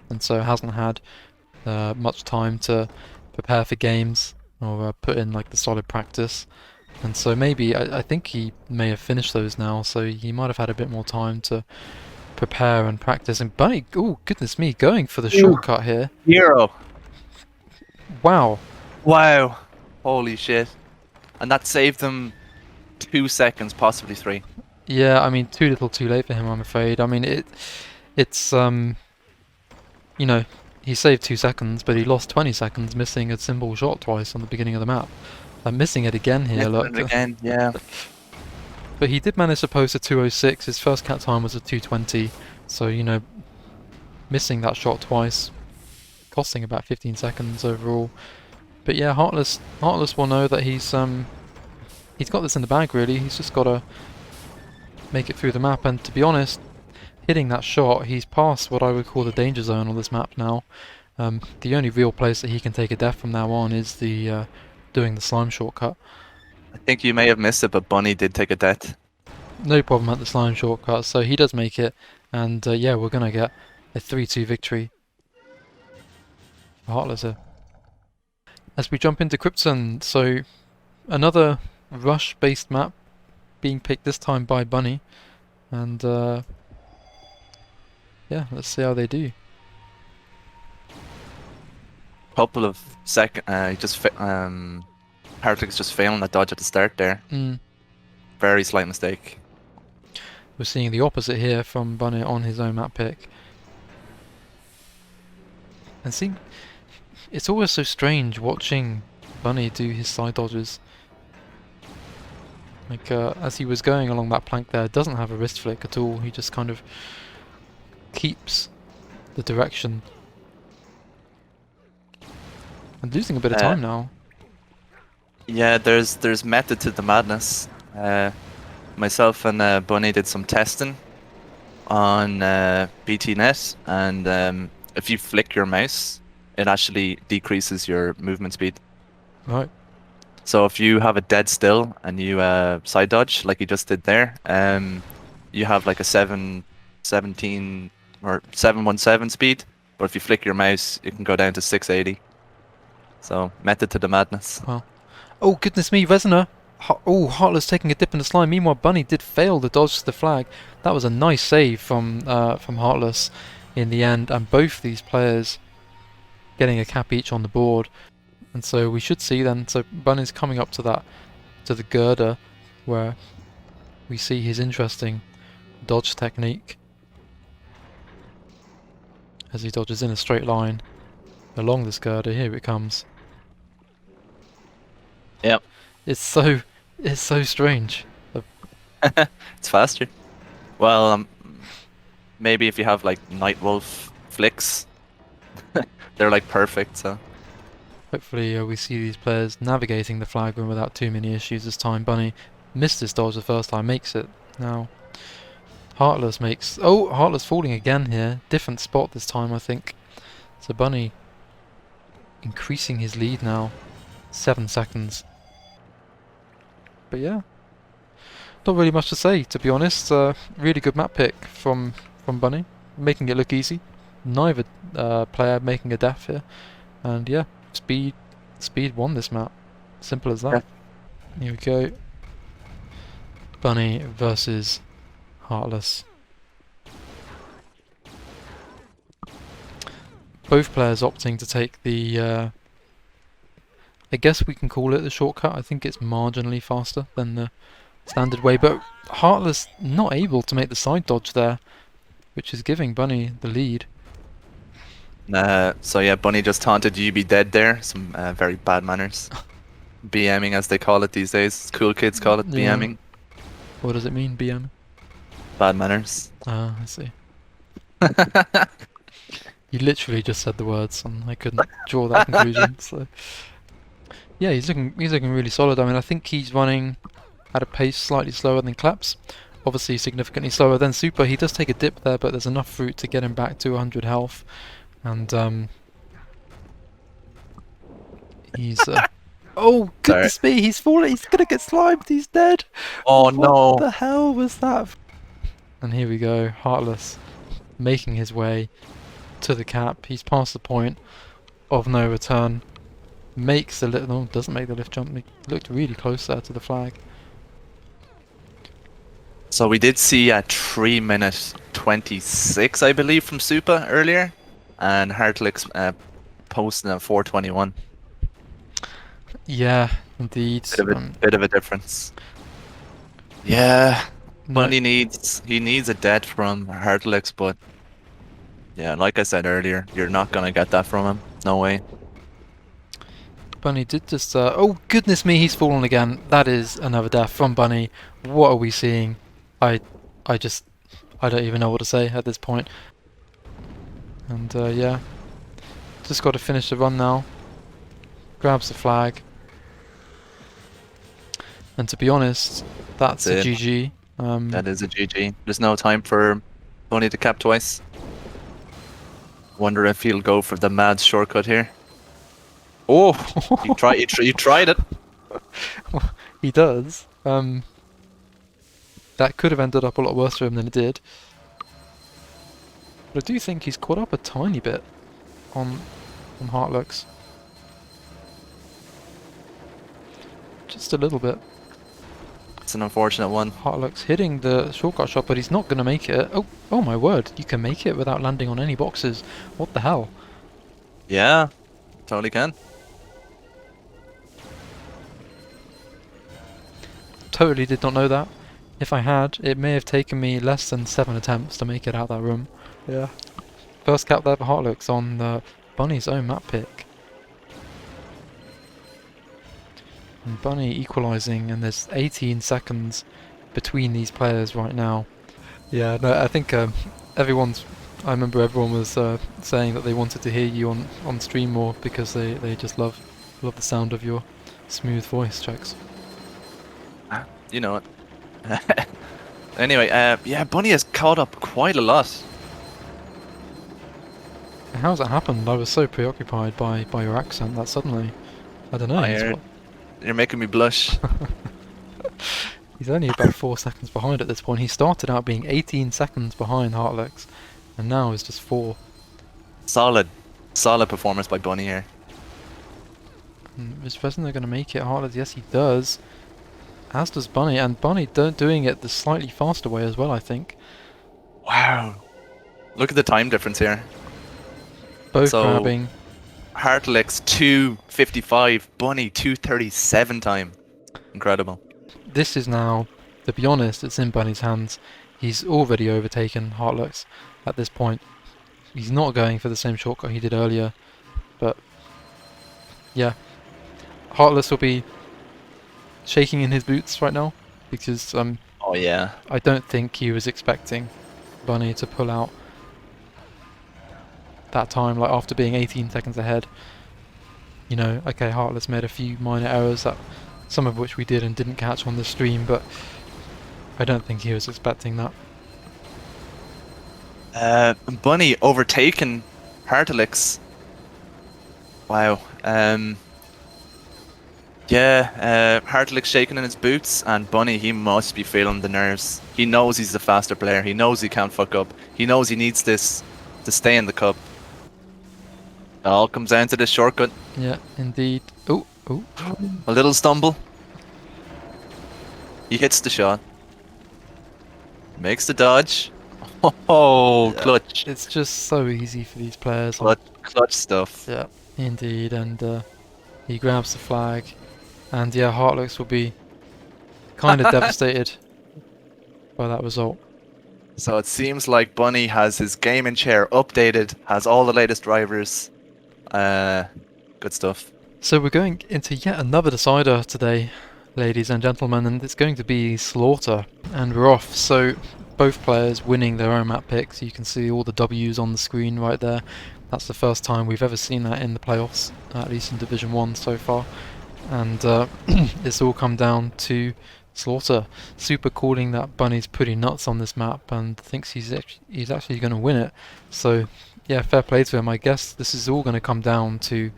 and so hasn't had much time to prepare for games or put in like the solid practice. And so maybe I think he may have finished those now, so he might have had a bit more time to prepare and practice. And Bunneh, oh goodness me, going for the shortcut here. Hero. Wow. Wow. Holy shit. And that saved them 2 seconds, possibly 3. Yeah, I mean, too little, too late for him, I'm afraid. I mean, it's you know, he saved 2 seconds, but he lost 20 seconds missing a simple shot twice on the beginning of the map. I'm missing it again here, look. Again, yeah. But he did manage to post a 206. His first cap time was a 220, so you know, missing that shot twice, costing about 15 seconds overall. But yeah, Heartlexx will know that he's got this in the bag really. He's just got to make it through the map, and to be honest, hitting that shot, he's past what I would call the danger zone on this map now. The only real place that he can take a death from now on is the doing the slime shortcut. I think you may have missed it, but Bunneh did take a death. No problem at the slime shortcut, so he does make it, and yeah, we're gonna get a 3-2 victory for Heartlexx here. As we jump into Krypton, so another rush-based map being picked this time by Bunneh, and yeah, let's see how they do. Couple of Heartlexx just failing that dodge at the start there. Very slight mistake. We're seeing the opposite here from Bunneh on his own map pick. And see, it's always so strange watching Bunneh do his side dodges. Like, as he was going along that plank there, doesn't have a wrist flick at all. He just kind of keeps the direction. And losing a bit of time now. Yeah, there's method to the madness. Myself and Bunneh did some testing on BT.net, and if you flick your mouse, it actually decreases your movement speed. Right. So if you have it dead still and you side dodge like you just did there, you have like a 717 or 717 speed. But if you flick your mouse, it can go down to 680. So method to the madness. Wow. Oh goodness me, Resina! Oh, Heartlexx taking a dip in the slime. Meanwhile, Bunneh did fail to dodge the flag. That was a nice save from Heartlexx in the end, and both these players getting a cap each on the board. And so we should see then. So Bunneh's coming up to the girder, where we see his interesting dodge technique as he dodges in a straight line along this girder. Here it comes. Yep. It's so strange. It's faster. Well, maybe if you have like Nightwolf flicks, they're like perfect. So hopefully we see these players navigating the flag room without too many issues this time. Bunneh missed his dodge the first time, makes it now. Heartlexx makes... Oh, Heartlexx falling again here. Different spot this time, I think. So Bunneh increasing his lead now. 7 seconds. But yeah. Not really much to say, to be honest. Really good map pick from Bunneh, making it look easy. Neither player making a death here, and yeah, speed won this map. Simple as that. Here we go. Bunneh versus Heartlexx. Both players opting to take the, I guess we can call it the shortcut. I think it's marginally faster than the standard way, but Heartlexx not able to make the side dodge there, which is giving Bunneh the lead. So yeah, Bunneh just taunted you be dead there. Some very bad manners. BMing as they call it these days. Cool kids call it Yeah. BMing. What does it mean, BM? Bad manners. Ah, I see. You literally just said the words, and I couldn't draw that conclusion. So, yeah, he's looking really solid. I mean, I think he's running at a pace slightly slower than Kleps. Obviously, supA slower than supA. He does take a dip there, but there's enough fruit to get him back to 100 health. And he's oh goodness me, he's fallen. He's gonna get slimed. He's dead. Oh no! What the hell was that? And here we go, Heartlexx making his way to the cap. He's past the point of no return. Makes the lift. No, doesn't make the lift jump. He looked really close there to the flag. So we did see a 3-minute 26, I believe, from supA earlier, and Heartlexx posting a 4:21. Yeah, indeed. Bit of a difference. Yeah, Bunneh needs a death from Heartlexx, but yeah, like I said earlier, you're not gonna get that from him. No way. Bunneh did just. Oh goodness me, he's fallen again. That is another death from Bunneh. What are we seeing? I don't even know what to say at this point. And yeah, just got to finish the run now. Grabs the flag. And to be honest, that's a GG. That is a GG. There's no time for Bunneh to cap twice. Wonder if he'll go for the Madz shortcut here. Oh, you tried it. He does. That could have ended up a lot worse for him than it did. But I do think he's caught up a tiny bit on Heartlexx. Just a little bit. It's an unfortunate one. Heartlexx hitting the shortcut shot, but he's not going to make it. Oh my word, you can make it without landing on any boxes. What the hell? Yeah, totally can. Totally did not know that. If I had, it may have taken me less than 7 attempts to make it out that room. Yeah. First cap there for Heartlexx on Bunneh's own map pick. And Bunneh equalising, and there's 18 seconds between these players right now. Yeah, no, I think I remember everyone was saying that they wanted to hear you on stream more because they just love the sound of your smooth voice checks. You know it. Anyway, yeah, Bunneh has caught up quite a lot. How's that happened? I was so preoccupied by your accent that suddenly, I don't know. You're making me blush. He's only about 4 seconds behind at this point. He started out being 18 seconds behind Heartlexx, and now is just 4. Solid performance by Bunneh here. Is Resina going to make it, Heartlexx? Yes, he does. As does Bunneh, and Bunneh doing it the slightly faster way as well, I think. Wow. Look at the time difference here. Both grabbing. Heartlexx 2:55, Bunneh 2:37 time. Incredible. This is now, to be honest, it's in Bunneh's hands. He's already overtaken Heartlexx at this point. He's not going for the same shortcut he did earlier, but yeah. Heartlexx will be shaking in his boots right now because oh yeah, I don't think he was expecting Bunneh to pull out that time, like after being 18 seconds ahead. You know, okay, Heartlexx made a few minor errors, some of which we did and didn't catch on the stream, but I don't think he was expecting that. Bunneh overtaken Heartlexx. Wow. Yeah, Heartlexx shaking in his boots, and Bunneh, he must be feeling the nerves. He knows he's the faster player. He knows he can't fuck up. He knows he needs this to stay in the cup. It all comes down to this shortcut. Yeah, indeed. Oh, oh. A little stumble. He hits the shot. Makes the dodge. Oh, Yeah. clutch. It's just so easy for these players. Clutch stuff. Yeah, indeed. And he grabs the flag. And yeah, Heartlexx will be kind of devastated by that result. So it seems like Bunneh has his gaming chair updated, has all the latest drivers. Good stuff. So we're going into yet another decider today, ladies and gentlemen, and it's going to be Slaughter. And we're off. So both players winning their own map picks. You can see all the W's on the screen right there. That's the first time we've ever seen that in the playoffs, at least in Division 1 so far. And it's all come down to Slaughter. supA calling that Bunny's pretty nuts on this map and thinks he's actually going to win it. So yeah, fair play to him. I guess this is all going to come down to,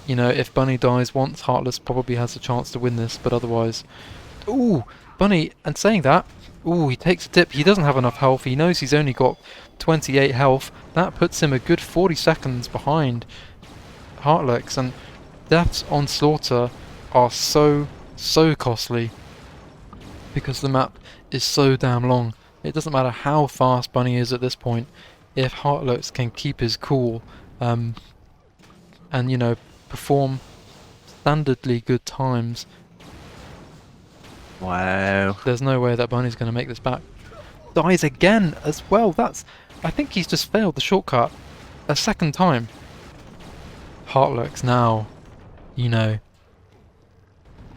you know, if Bunneh dies once, Heartlexx probably has a chance to win this, but otherwise... Ooh, Bunneh, and saying that, ooh, he takes a dip. He doesn't have enough health. He knows he's only got 28 health. That puts him a good 40 seconds behind Heartlexx, and deaths on Slaughter are so costly because the map is so damn long. It doesn't matter how fast Bunneh is at this point, if Heartlexx can keep his cool and, you know, perform standardly good times, Wow. there's no way that Bunneh's going to make this back. Dies again as well. I think he's just failed the shortcut a second time. Heartlexx now, you know,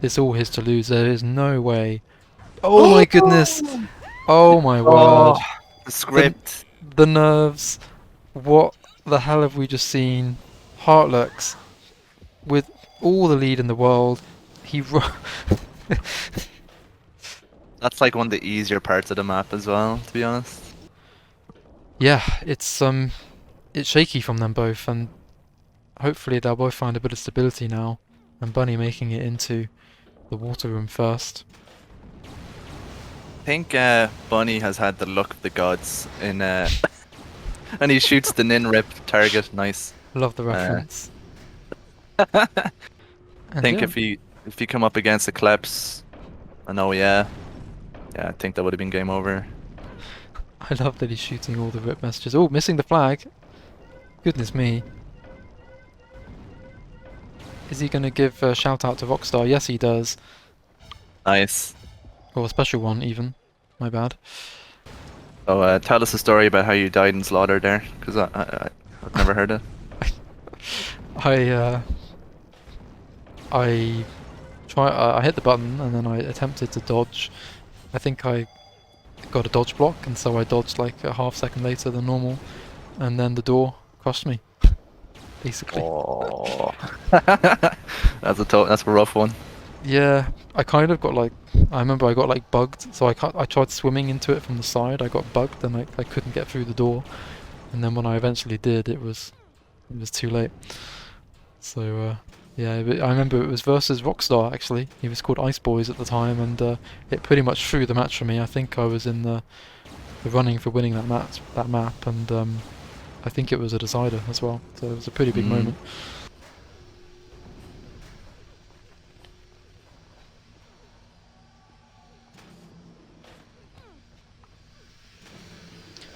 it's all his to lose. There is no way. Oh my goodness! Oh my word! The script. The nerves. What the hell have we just seen? Heartlexx, with all the lead in the world, he That's like one of the easier parts of the map as well, to be honest. yeah, it's shaky from them both, and hopefully they'll both find a bit of stability now, and Bunneh making it into the water room first. I think Bunneh has had the luck of the gods in and he shoots the nin-rip target. Nice. Love the reference. I And think yeah, if you come up against the kleps, I know, yeah, I think that would have been game over. I love that he's shooting all the rip messages. Oh, missing the flag. Goodness me. Is he going to give a shout out to Rockstar? Yes, he does. Nice. Or a special one, even. My bad. So tell us a story about how you died in Slaughter there, because I've never heard it. I hit the button and then I attempted to dodge. I think I got a dodge block, and so I dodged like a half second later than normal, and then the door crushed me, basically. Oh, that's a rough one. Yeah, I kind of got like, I remember I got like bugged, so I tried swimming into it from the side. I got bugged and I couldn't get through the door, and then when I eventually did, it was too late. So yeah, but I remember it was versus Rockstar actually. He was called Ice Boys at the time, and it pretty much threw the match for me. I think I was in the running for winning that map, and I think it was a decider as well. So it was a pretty big moment.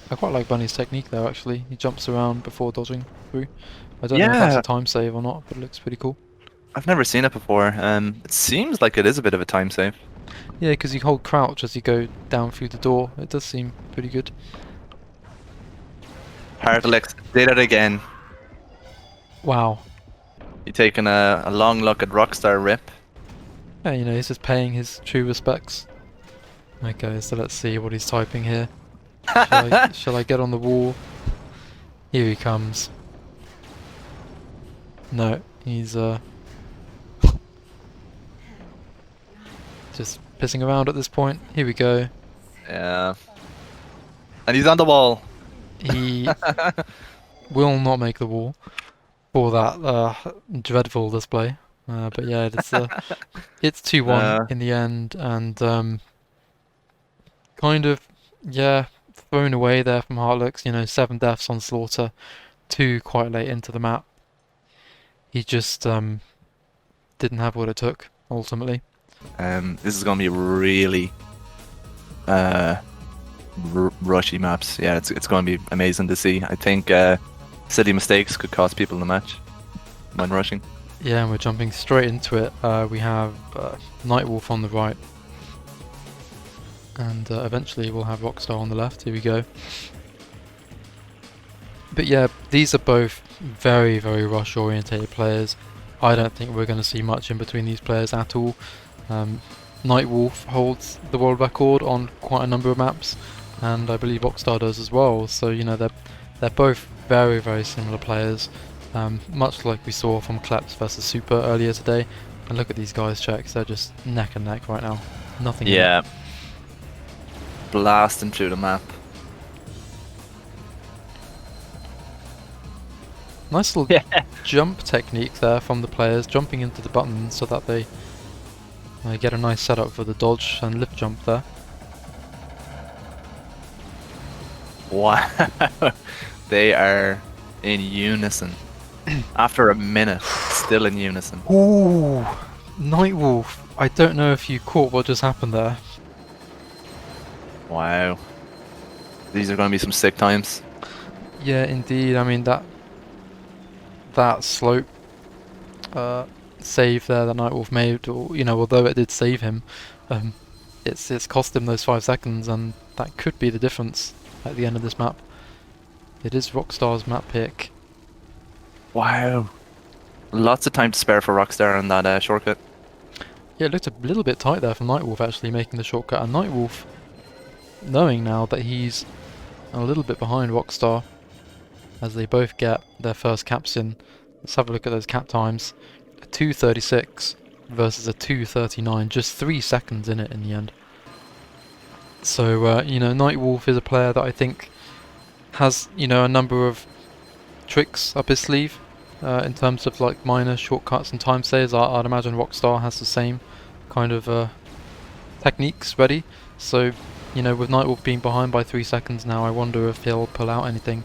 I quite like Bunny's technique though, actually. He jumps around before dodging through. I don't know if that's a time save or not, but it looks pretty cool. I've never seen it before. It seems like it is a bit of a time save. Yeah, because you hold crouch as you go down through the door. It does seem pretty good. Heartlexx did it again. Wow. He taking a long look at Rockstar rip. Yeah, you know, he's just paying his true respects. Okay, so let's see what he's typing here. Shall I get on the wall? Here he comes. No, he's just pissing around at this point. Here we go. Yeah. And he's on the wall. He will not make the wall. for that dreadful display. But yeah, it's 2-1 Uh, in the end, and kind of, yeah, thrown away there from Heartlexx. 7 deaths on Slaughter, 2 quite late into the map. He just didn't have what it took ultimately. this is gonna be really uh, rushy maps. Yeah, it's gonna be amazing to see. I think silly mistakes could cost people the match when rushing. Yeah, and we're jumping straight into it. We have Nightwolf on the right, and eventually we'll have Rockstar on the left. Here we go. But yeah, these are both very, very rush-orientated players. I don't think we're going to see much in between these players at all. Nightwolf holds the world record on quite a number of maps, and I believe Rockstar does as well. So they're both very, very similar players, much like we saw from Kleps versus supA earlier today. And look at these guys' checks; they're just neck and neck right now. Nothing. Yeah, blasting through the map. Nice little jump technique there from the players, jumping into the button so that they get a nice setup for the dodge and lift jump there. Wow, they are in unison. After a minute, still in unison. Ooh, Nightwolf. I don't know if you caught what just happened there. Wow, these are going to be some sick times. Yeah, indeed. I mean that slope save there that Nightwolf made, or although it did save him, it's cost him those 5 seconds, and that could be the difference at the end of this map. It is Rockstar's map pick. Wow, lots of time to spare for Rockstar on that shortcut. Yeah, it looked a little bit tight there for Nightwolf actually making the shortcut, and Nightwolf knowing now that he's a little bit behind Rockstar as they both get their first caps in. Let's have a look at those cap times. A 2:36 versus a 2:39, just 3 seconds in it in the end. So, Nightwolf is a player that I think has, a number of tricks up his sleeve in terms of like minor shortcuts and time saves. I'd imagine Rockstar has the same kind of techniques ready. So, with Nightwolf being behind by 3 seconds now, I wonder if he'll pull out anything.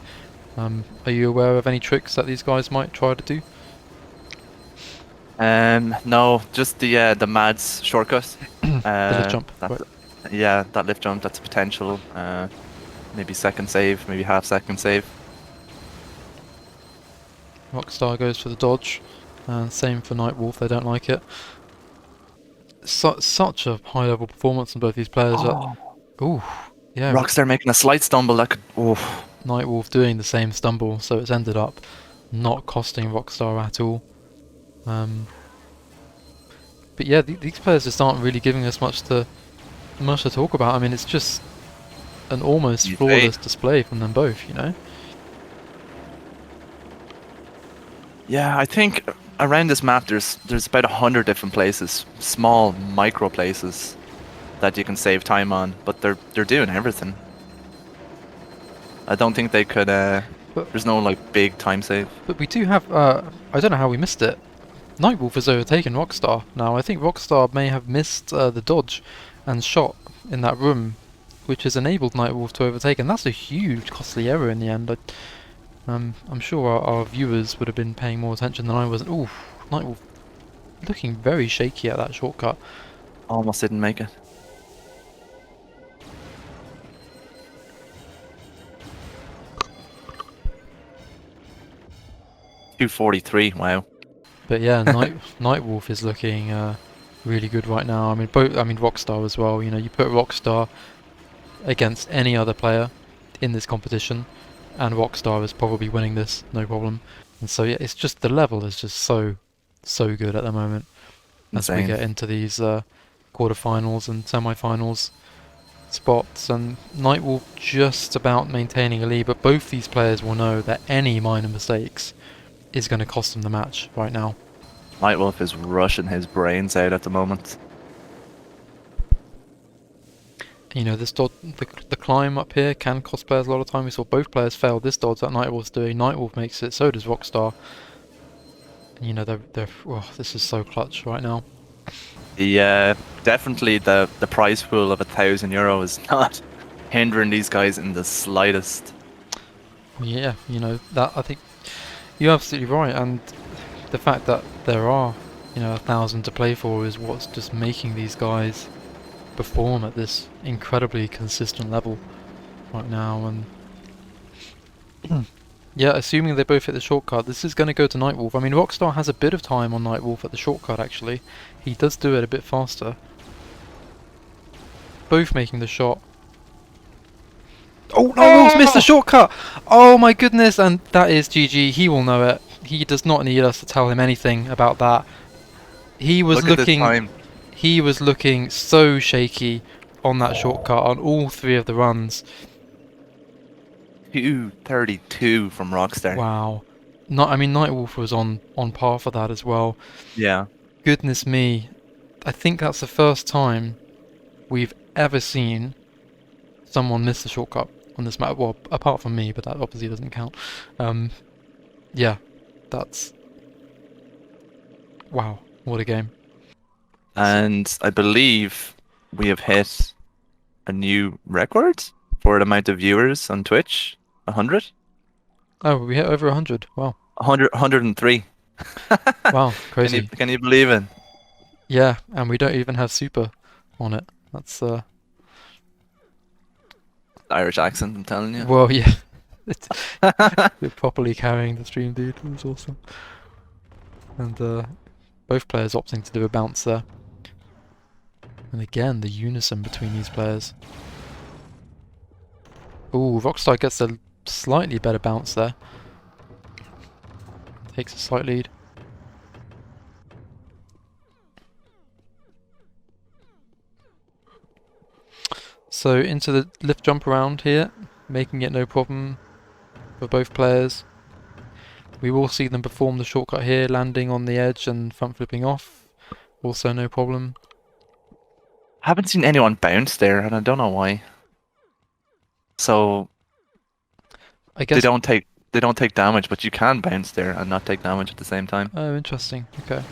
Are you aware of any tricks that these guys might try to do? No, just the Madz shortcut. The lift jump. That's, Right. yeah, that lift jump. That's a potential. Maybe second save, maybe half second save. Rockstar goes for the dodge, and same for Nightwolf. They don't like it. Such a high level performance from both these players. Ooh, yeah. Rockstar making a slight stumble. That could. Oh. Nightwolf doing the same stumble, so it's ended up not costing Rockstar at all. But yeah, these players just aren't really giving us much to talk about. I mean, it's just an almost flawless display from them both, Yeah, I think around this map there's about 100 different places, small micro places that you can save time on, but they're doing everything. I don't think they could. There's no like big time save. But we do have. I don't know how we missed it. Nightwolf has overtaken Rockstar now. I think Rockstar may have missed the dodge and shot in that room, which has enabled Nightwolf to overtake, and that's a huge costly error in the end. I'm sure our viewers would have been paying more attention than I was. Ooh, Nightwolf looking very shaky at that shortcut. Almost didn't make it. .243, wow. But yeah, Nightwolf is looking really good right now. I mean, Rockstar as well. You put Rockstar against any other player in this competition, and Rockstar is probably winning this, no problem. And so yeah, it's just the level is just so good at the moment. Insane. As we get into these quarterfinals and semi-finals spots, and Nightwolf just about maintaining a lead, but both these players will know that any minor mistakes is going to cost them the match right now. Nightwolf is rushing his brains out at the moment. This dodge, the climb up here can cost players a lot of time. We saw both players fail this dodge that Nightwolf's doing. Nightwolf makes it, so does Rockstar. You know, oh, this is so clutch right now. Yeah, definitely the prize pool of €1,000 is not hindering these guys in the slightest. Yeah, you know, that I think you're absolutely right, and the fact that there are, you know, 1,000 to play for is what's just making these guys perform at this incredibly consistent level right now. And yeah, assuming they both hit the shortcut, this is going to go to Nightwolf. I mean, Rockstar has a bit of time on Nightwolf at the shortcut, actually. He does do it a bit faster. Both making the shot. Oh, Nightwolf's missed the shortcut! Oh my goodness, and that is GG. He will know it. He does not need us to tell him anything about that. He was Look at this time. he was looking so shaky on that shortcut on all 3 of the runs. 2:32 from Rockstar. Wow. I mean, Nightwolf was on par for that as well. Yeah. Goodness me. I think that's the first time we've ever seen someone miss the shortcut on this map. Well, apart from me, but that obviously doesn't count. Yeah, that's... Wow, what a game. And I believe we have hit a new record for the amount of viewers on Twitch. 100? Oh, we hit over 100. Wow. 103. Wow, crazy. Can you believe it? Yeah, and we don't even have supA on it. That's Irish accent, I'm telling you. well, yeah. We're properly carrying the stream, dude. It was awesome. And both players opting to do a bounce there. And again, the unison between these players. Ooh, Rockstar gets a slightly better bounce there. Takes a slight lead. So into the lift jump around here, making it no problem for both players. We will see them perform the shortcut here, landing on the edge and front flipping off. Also no problem. Haven't seen anyone bounce there, and I don't know why. So I guess they don't take damage, but you can bounce there and not take damage at the same time. Oh, interesting. Okay.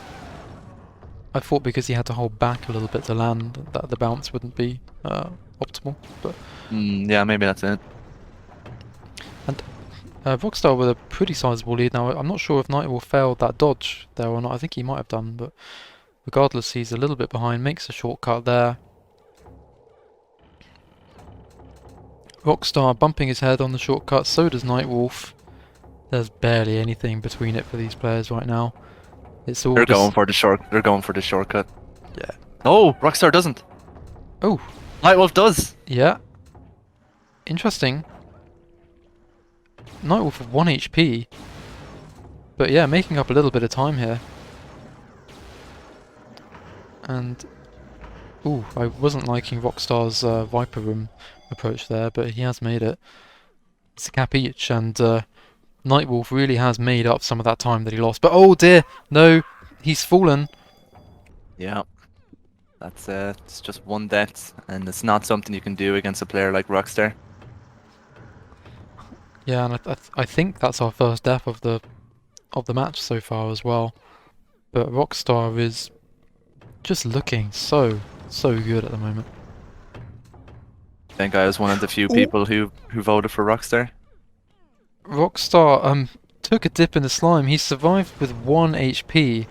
I thought because he had to hold back a little bit to land that the bounce wouldn't be optimal, but Yeah, maybe that's it. and Rockstar with a pretty sizable lead now. I'm not sure if Nightwolf failed that dodge there or not. I think he might have done, but regardless, he's a little bit behind. Makes a shortcut there. Rockstar bumping his head on the shortcut. So does Nightwolf. There's barely anything between it for these players right now. It's all They're going for the shortcut. Yeah. Oh, Rockstar doesn't. Oh. Nightwolf does. Yeah. Interesting. Nightwolf with 1 HP. But yeah, making up a little bit of time here. And... ooh, I wasn't liking Rockstar's Viper Room approach there, but he has made it. It's a cap each, and Nightwolf really has made up some of that time that he lost. But oh dear, no, he's fallen. Yeah. That's it's just one death, and it's not something you can do against a player like Rockstar. Yeah, and I think that's our first death of the match so far as well. But Rockstar is just looking so good at the moment. I think I was one of the few people who voted for Rockstar. Rockstar took a dip in the slime. He survived with 1 HP.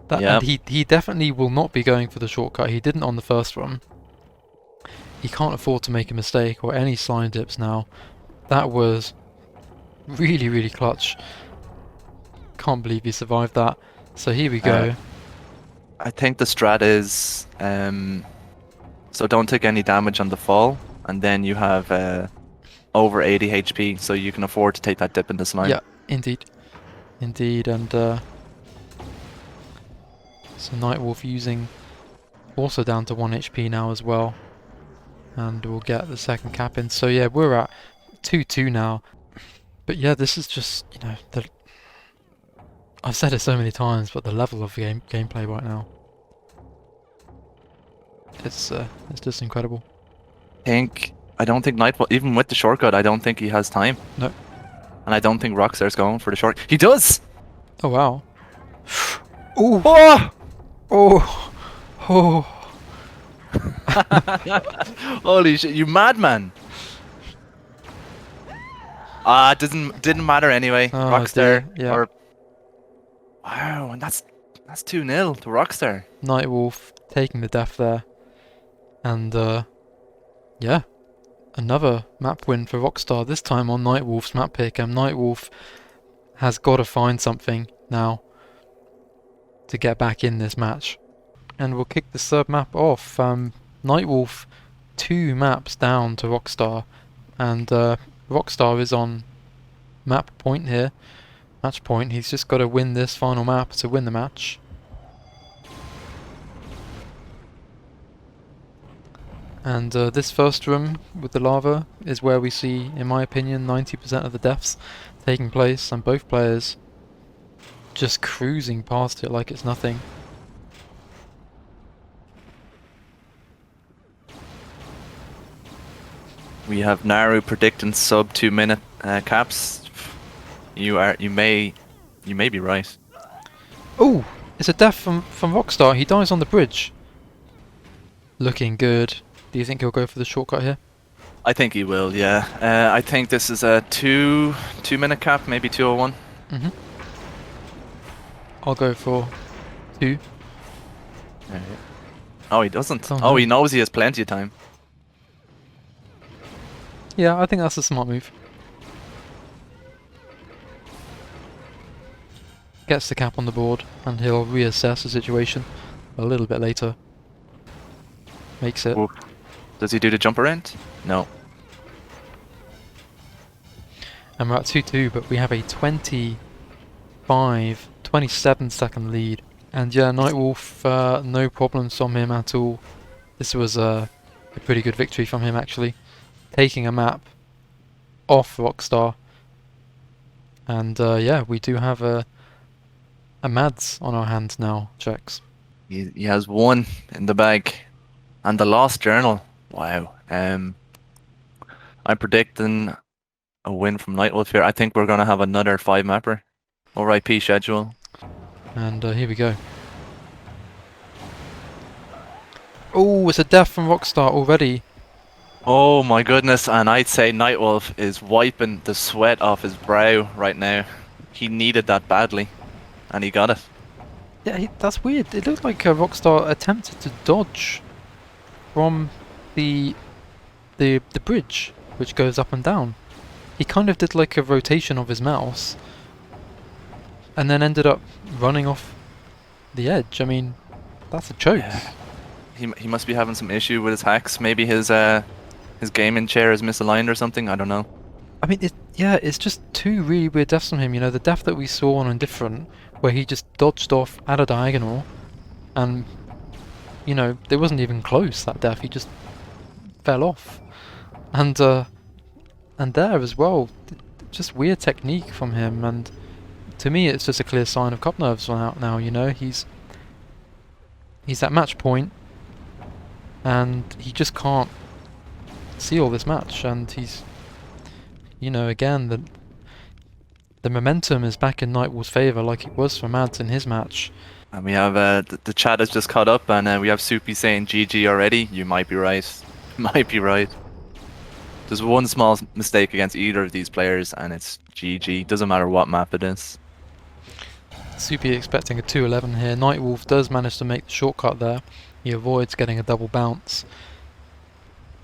And he definitely will not be going for the shortcut. He didn't on the first run. He can't afford to make a mistake or any slime dips now. That was really clutch. Can't believe he survived that. So here we go. I think the strat is so don't take any damage on the fall, and then you have over 80 HP, so you can afford to take that dip in the slime. Yeah, indeed, and so Nightwolf using also down to 1 HP now as well, and we'll get the second cap in. So yeah, we're at 2-2 now. But yeah, this is just, you know, I've said it so many times, but the level of gameplay right now, it's just incredible. I don't think Nightwolf, even with the shortcut, I don't think he has time. No. And I don't think Rockstar's going for the short. He does! Oh wow. Ooh. Oh! Oh. Oh. Holy shit, you madman! Ah, it didn't matter anyway. Oh Rockstar dear. Yeah. or wow, and that's 2-0 to Rockstar. Nightwolf taking the death there, and yeah, another map win for Rockstar. This time on Nightwolf's map pick, and Nightwolf has got to find something now to get back in this match. And we'll kick the third map off. Nightwolf 2 maps down to Rockstar, and Rockstar is on map point here, match point. He's just got to win this final map to win the match. And this first room with the lava is where we see, in my opinion, 90% of the deaths taking place, and both players just cruising past it like it's nothing. We have Naru predicting sub 2-minute caps. You may be right. Oh, it's a death from Rockstar. He dies on the bridge. Looking good. Do you think he'll go for the shortcut here? I think he will, yeah. I think this is a 2-minute cap, maybe 2:01. Mm-hmm. I'll go for 2. Oh, he doesn't. Oh, Oh, no. he knows he has plenty of time. Yeah, I think that's a smart move. Gets the cap on the board, and he'll reassess the situation a little bit later. Makes it. Oof. Does he do the jump around? No. And we're at 2-2, but we have a 27 second lead. And yeah, Nightwolf, no problems from him at all. This was a pretty good victory from him, actually. Taking a map off Rockstar. And yeah, we do have a Madz on our hands now, Jax. He has 1 in the bag. And the Lost Journal. Wow. I'm predicting a win from Nightwolf here. I think we're going to have another 5-mapper. RIP schedule. And here we go. Oh, it's a death from Rockstar already. Oh my goodness, and I'd say Nightwolf is wiping the sweat off his brow right now. He needed that badly, and he got it. Yeah, that's weird. It looked like Rockstar attempted to dodge from the bridge, which goes up and down. He kind of did like a rotation of his mouse, and then ended up running off the edge. I mean, that's a choke. Yeah. He must be having some issue with his hacks. Maybe his gaming chair is misaligned or something. I don't know. I mean, it's just 2 really weird deaths from him. You know, the death that we saw on Indifferent, where he just dodged off at a diagonal, and you know, it wasn't even close, that death. He just fell off. And there as well, just weird technique from him, and to me it's just a clear sign of cup nerves now, you know. He's at match point, and he just can't seal this match, and he's, you know, again, the momentum is back in Nightwolf's favour like it was for Madz in his match. And we have the chat has just caught up, and we have supA saying GG already. You might be right. Might be right. There's one small mistake against either of these players, and it's GG. Doesn't matter what map it is. supA expecting a 2-11 here. Nightwolf does manage to make the shortcut there. He avoids getting a double bounce.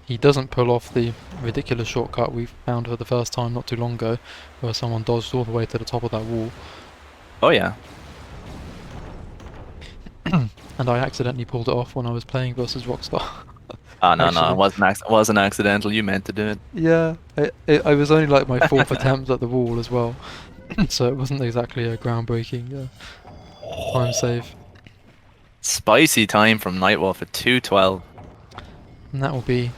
He doesn't pull off the ridiculous shortcut we found for the first time not too long ago, where someone dodged all the way to the top of that wall. Oh yeah. And I accidentally pulled it off when I was playing versus Rockstar. Oh no, Actually. no, it wasn't accidental. You meant to do it. Yeah, I was only like my 4th attempt at the wall as well, so it wasn't exactly a groundbreaking time save. Spicy time from Nightwolf at 2:12. And that will be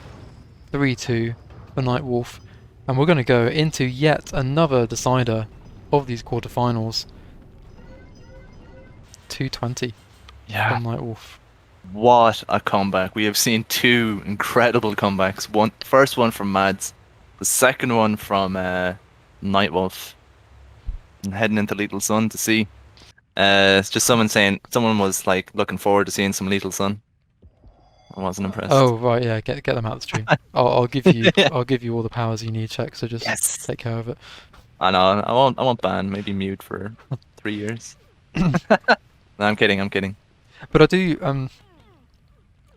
3-2 for Nightwolf, and we're going to go into yet another decider of these quarterfinals. 220 Yeah. from Nightwolf. What a comeback. We have seen 2 incredible comebacks. First one from Madz, the second one from Nightwolf. And heading into LetalSun to see It's just someone was like looking forward to seeing some LetalSun. I wasn't impressed. Oh right, yeah, get them out of the stream. Yeah. I'll give you all the powers you need, check. So just Yes. take care of it. I know. I won't ban. Maybe mute for 3 years. No, I'm kidding. I'm kidding. But I do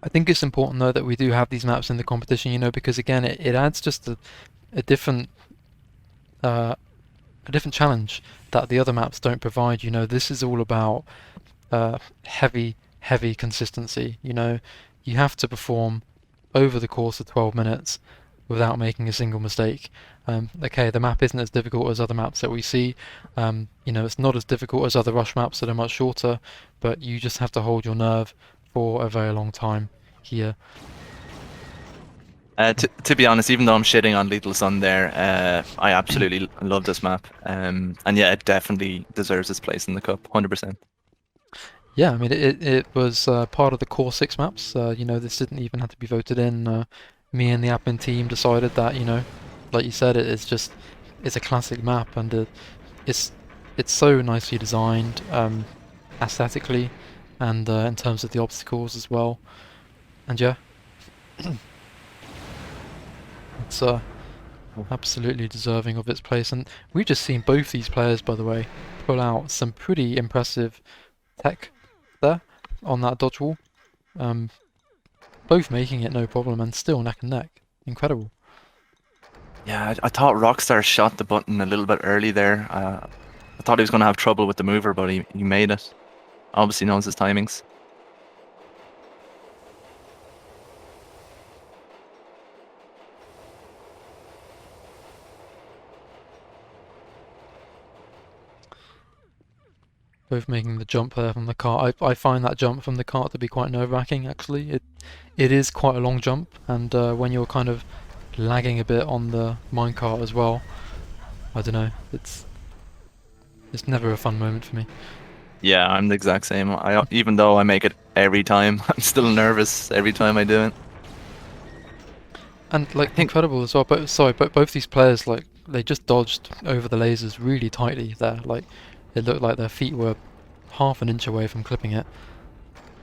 I think it's important though that we do have these maps in the competition, you know, because again it adds just a different uh, a different challenge that the other maps don't provide. You know, this is all about heavy consistency. You know, you have to perform over the course of 12 minutes without making a single mistake. Okay, the map isn't as difficult as other maps that we see. You know, it's not as difficult as other rush maps that are much shorter, but you just have to hold your nerve for a very long time here. To be honest, even though I'm shitting on LetalSun there, I absolutely love this map. And yeah, it definitely deserves its place in the cup, 100%. Yeah, I mean, it was part of the core 6 maps. You know, this didn't even have to be voted in. Me and the admin team decided that, you know, like you said, it's a classic map, and it's it's so nicely designed, aesthetically, and in terms of the obstacles as well. And yeah, it's absolutely deserving of its place. And we've just seen both these players, by the way, pull out some pretty impressive tech there on that dodge wall. Both making it no problem and still neck and neck. Incredible. Yeah, I thought Rockstar shot the button a little bit early there. I thought he was going to have trouble with the mover, but he made it. Obviously knows his timings. Both making the jump there from the cart. I find that jump from the cart to be quite nerve-wracking, actually. It is quite a long jump, and when you're kind of lagging a bit on the minecart as well, I don't know, it's never a fun moment for me. Yeah, I'm the exact same. Even though I make it every time, I'm still nervous every time I do it. And I like think, incredible as well. But both these players, like, they just dodged over the lasers really tightly there. Like, it looked like their feet were half an inch away from clipping it.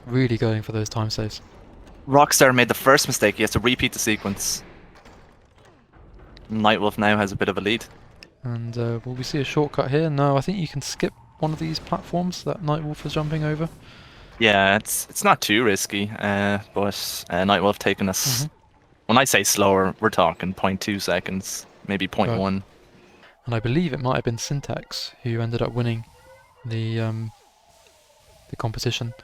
Really going for those time saves. Rockstar made the first mistake. He has to repeat the sequence. Nightwolf now has a bit of a lead. And will we see a shortcut here? No, I think you can skip one of these platforms that Nightwolf is jumping over. Yeah, it's not too risky, but Nightwolf taking us. When I say slower, we're talking 0.2 seconds, maybe 0.1. And I believe it might have been Syntax who ended up winning the competition.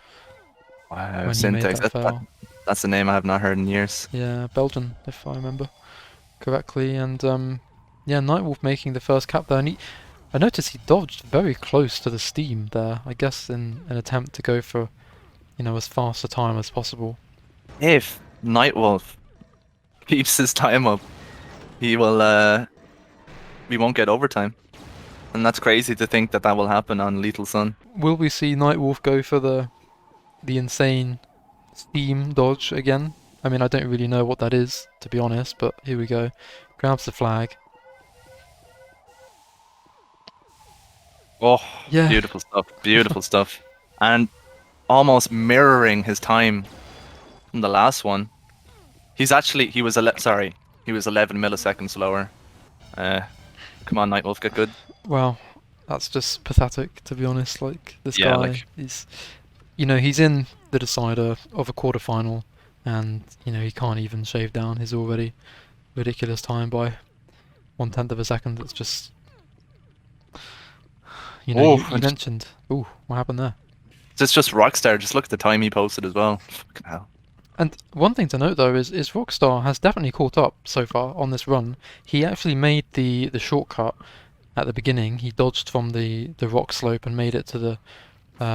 Wow, when Syntax. he made that fail. That's a name I have not heard in years. Yeah, Belgian, if I remember correctly. And yeah, Nightwolf making the first cap there. And I noticed he dodged very close to the steam there. I guess in an attempt to go for, you know, as fast a time as possible. If Nightwolf keeps his time up, he will. We won't get overtime, and that's crazy to think that will happen on LetalSun. Will we see Nightwolf go for the insane steam dodge again? I mean, I don't really know what that is, to be honest, but here we go. Grabs the flag. Oh, Yeah. beautiful stuff. Beautiful stuff. And almost mirroring his time from the last one. He was 11 milliseconds slower. Come on, Nightwolf, get good. Wow, that's just pathetic, to be honest. Like, this Yeah, guy, you know, he's in the decider of a quarterfinal, and, you know, he can't even shave down his already ridiculous time by 1/10 of a second. That's just, you know, you mentioned, ooh, what happened there? It's just Rockstar. Just look at the time he posted as well. Fucking hell. And one thing to note though is Rockstar has definitely caught up so far on this run. He actually made the shortcut at the beginning. He dodged from the rock slope and made it to the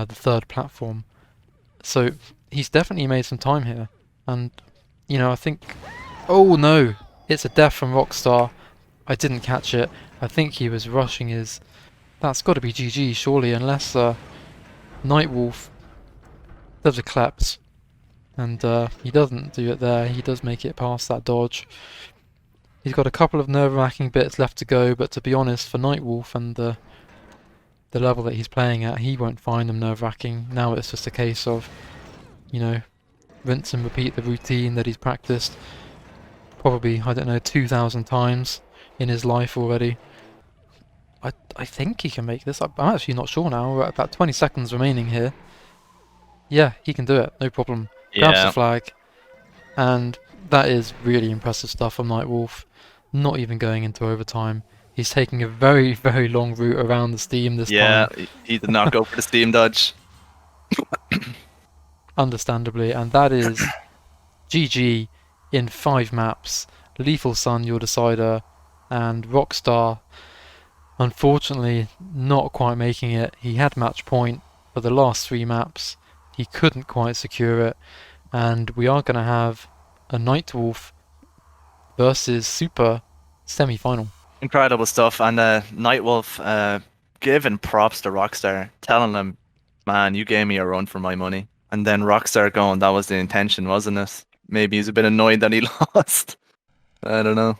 third platform. So he's definitely made some time here. And you know, I think, oh no, it's a death from Rockstar. I didn't catch it. I think he was rushing his. That's got to be GG surely, unless Nightwolf does a kleps. And he doesn't do it there. He does make it past that dodge. He's got a couple of nerve-wracking bits left to go, but to be honest, for Nightwolf and the the level that he's playing at, he won't find them nerve-wracking. Now it's just a case of, you know, rinse and repeat the routine that he's practiced probably, I don't know, 2,000 times in his life already. I think he can make this. I'm actually not sure now. We're at about 20 seconds remaining here. Yeah, he can do it, no problem. Grabs the flag, and that is really impressive stuff from Nightwolf. Not even going into overtime. He's taking a very, very long route around the steam this time. Yeah, he did not go for the steam dodge. Understandably, and that is GG in 5 maps. LetalSun, your decider, and Rockstar, unfortunately, not quite making it. He had match point for the last 3 maps. He couldn't quite secure it, and we are going to have a Nightwolf versus supA semi-final. Incredible stuff, and Nightwolf giving props to Rockstar, telling him, man, you gave me a run for my money. And then Rockstar going, that was the intention, wasn't it? Maybe he's a bit annoyed that he lost. I don't know.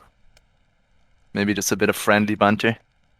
Maybe just a bit of friendly banter.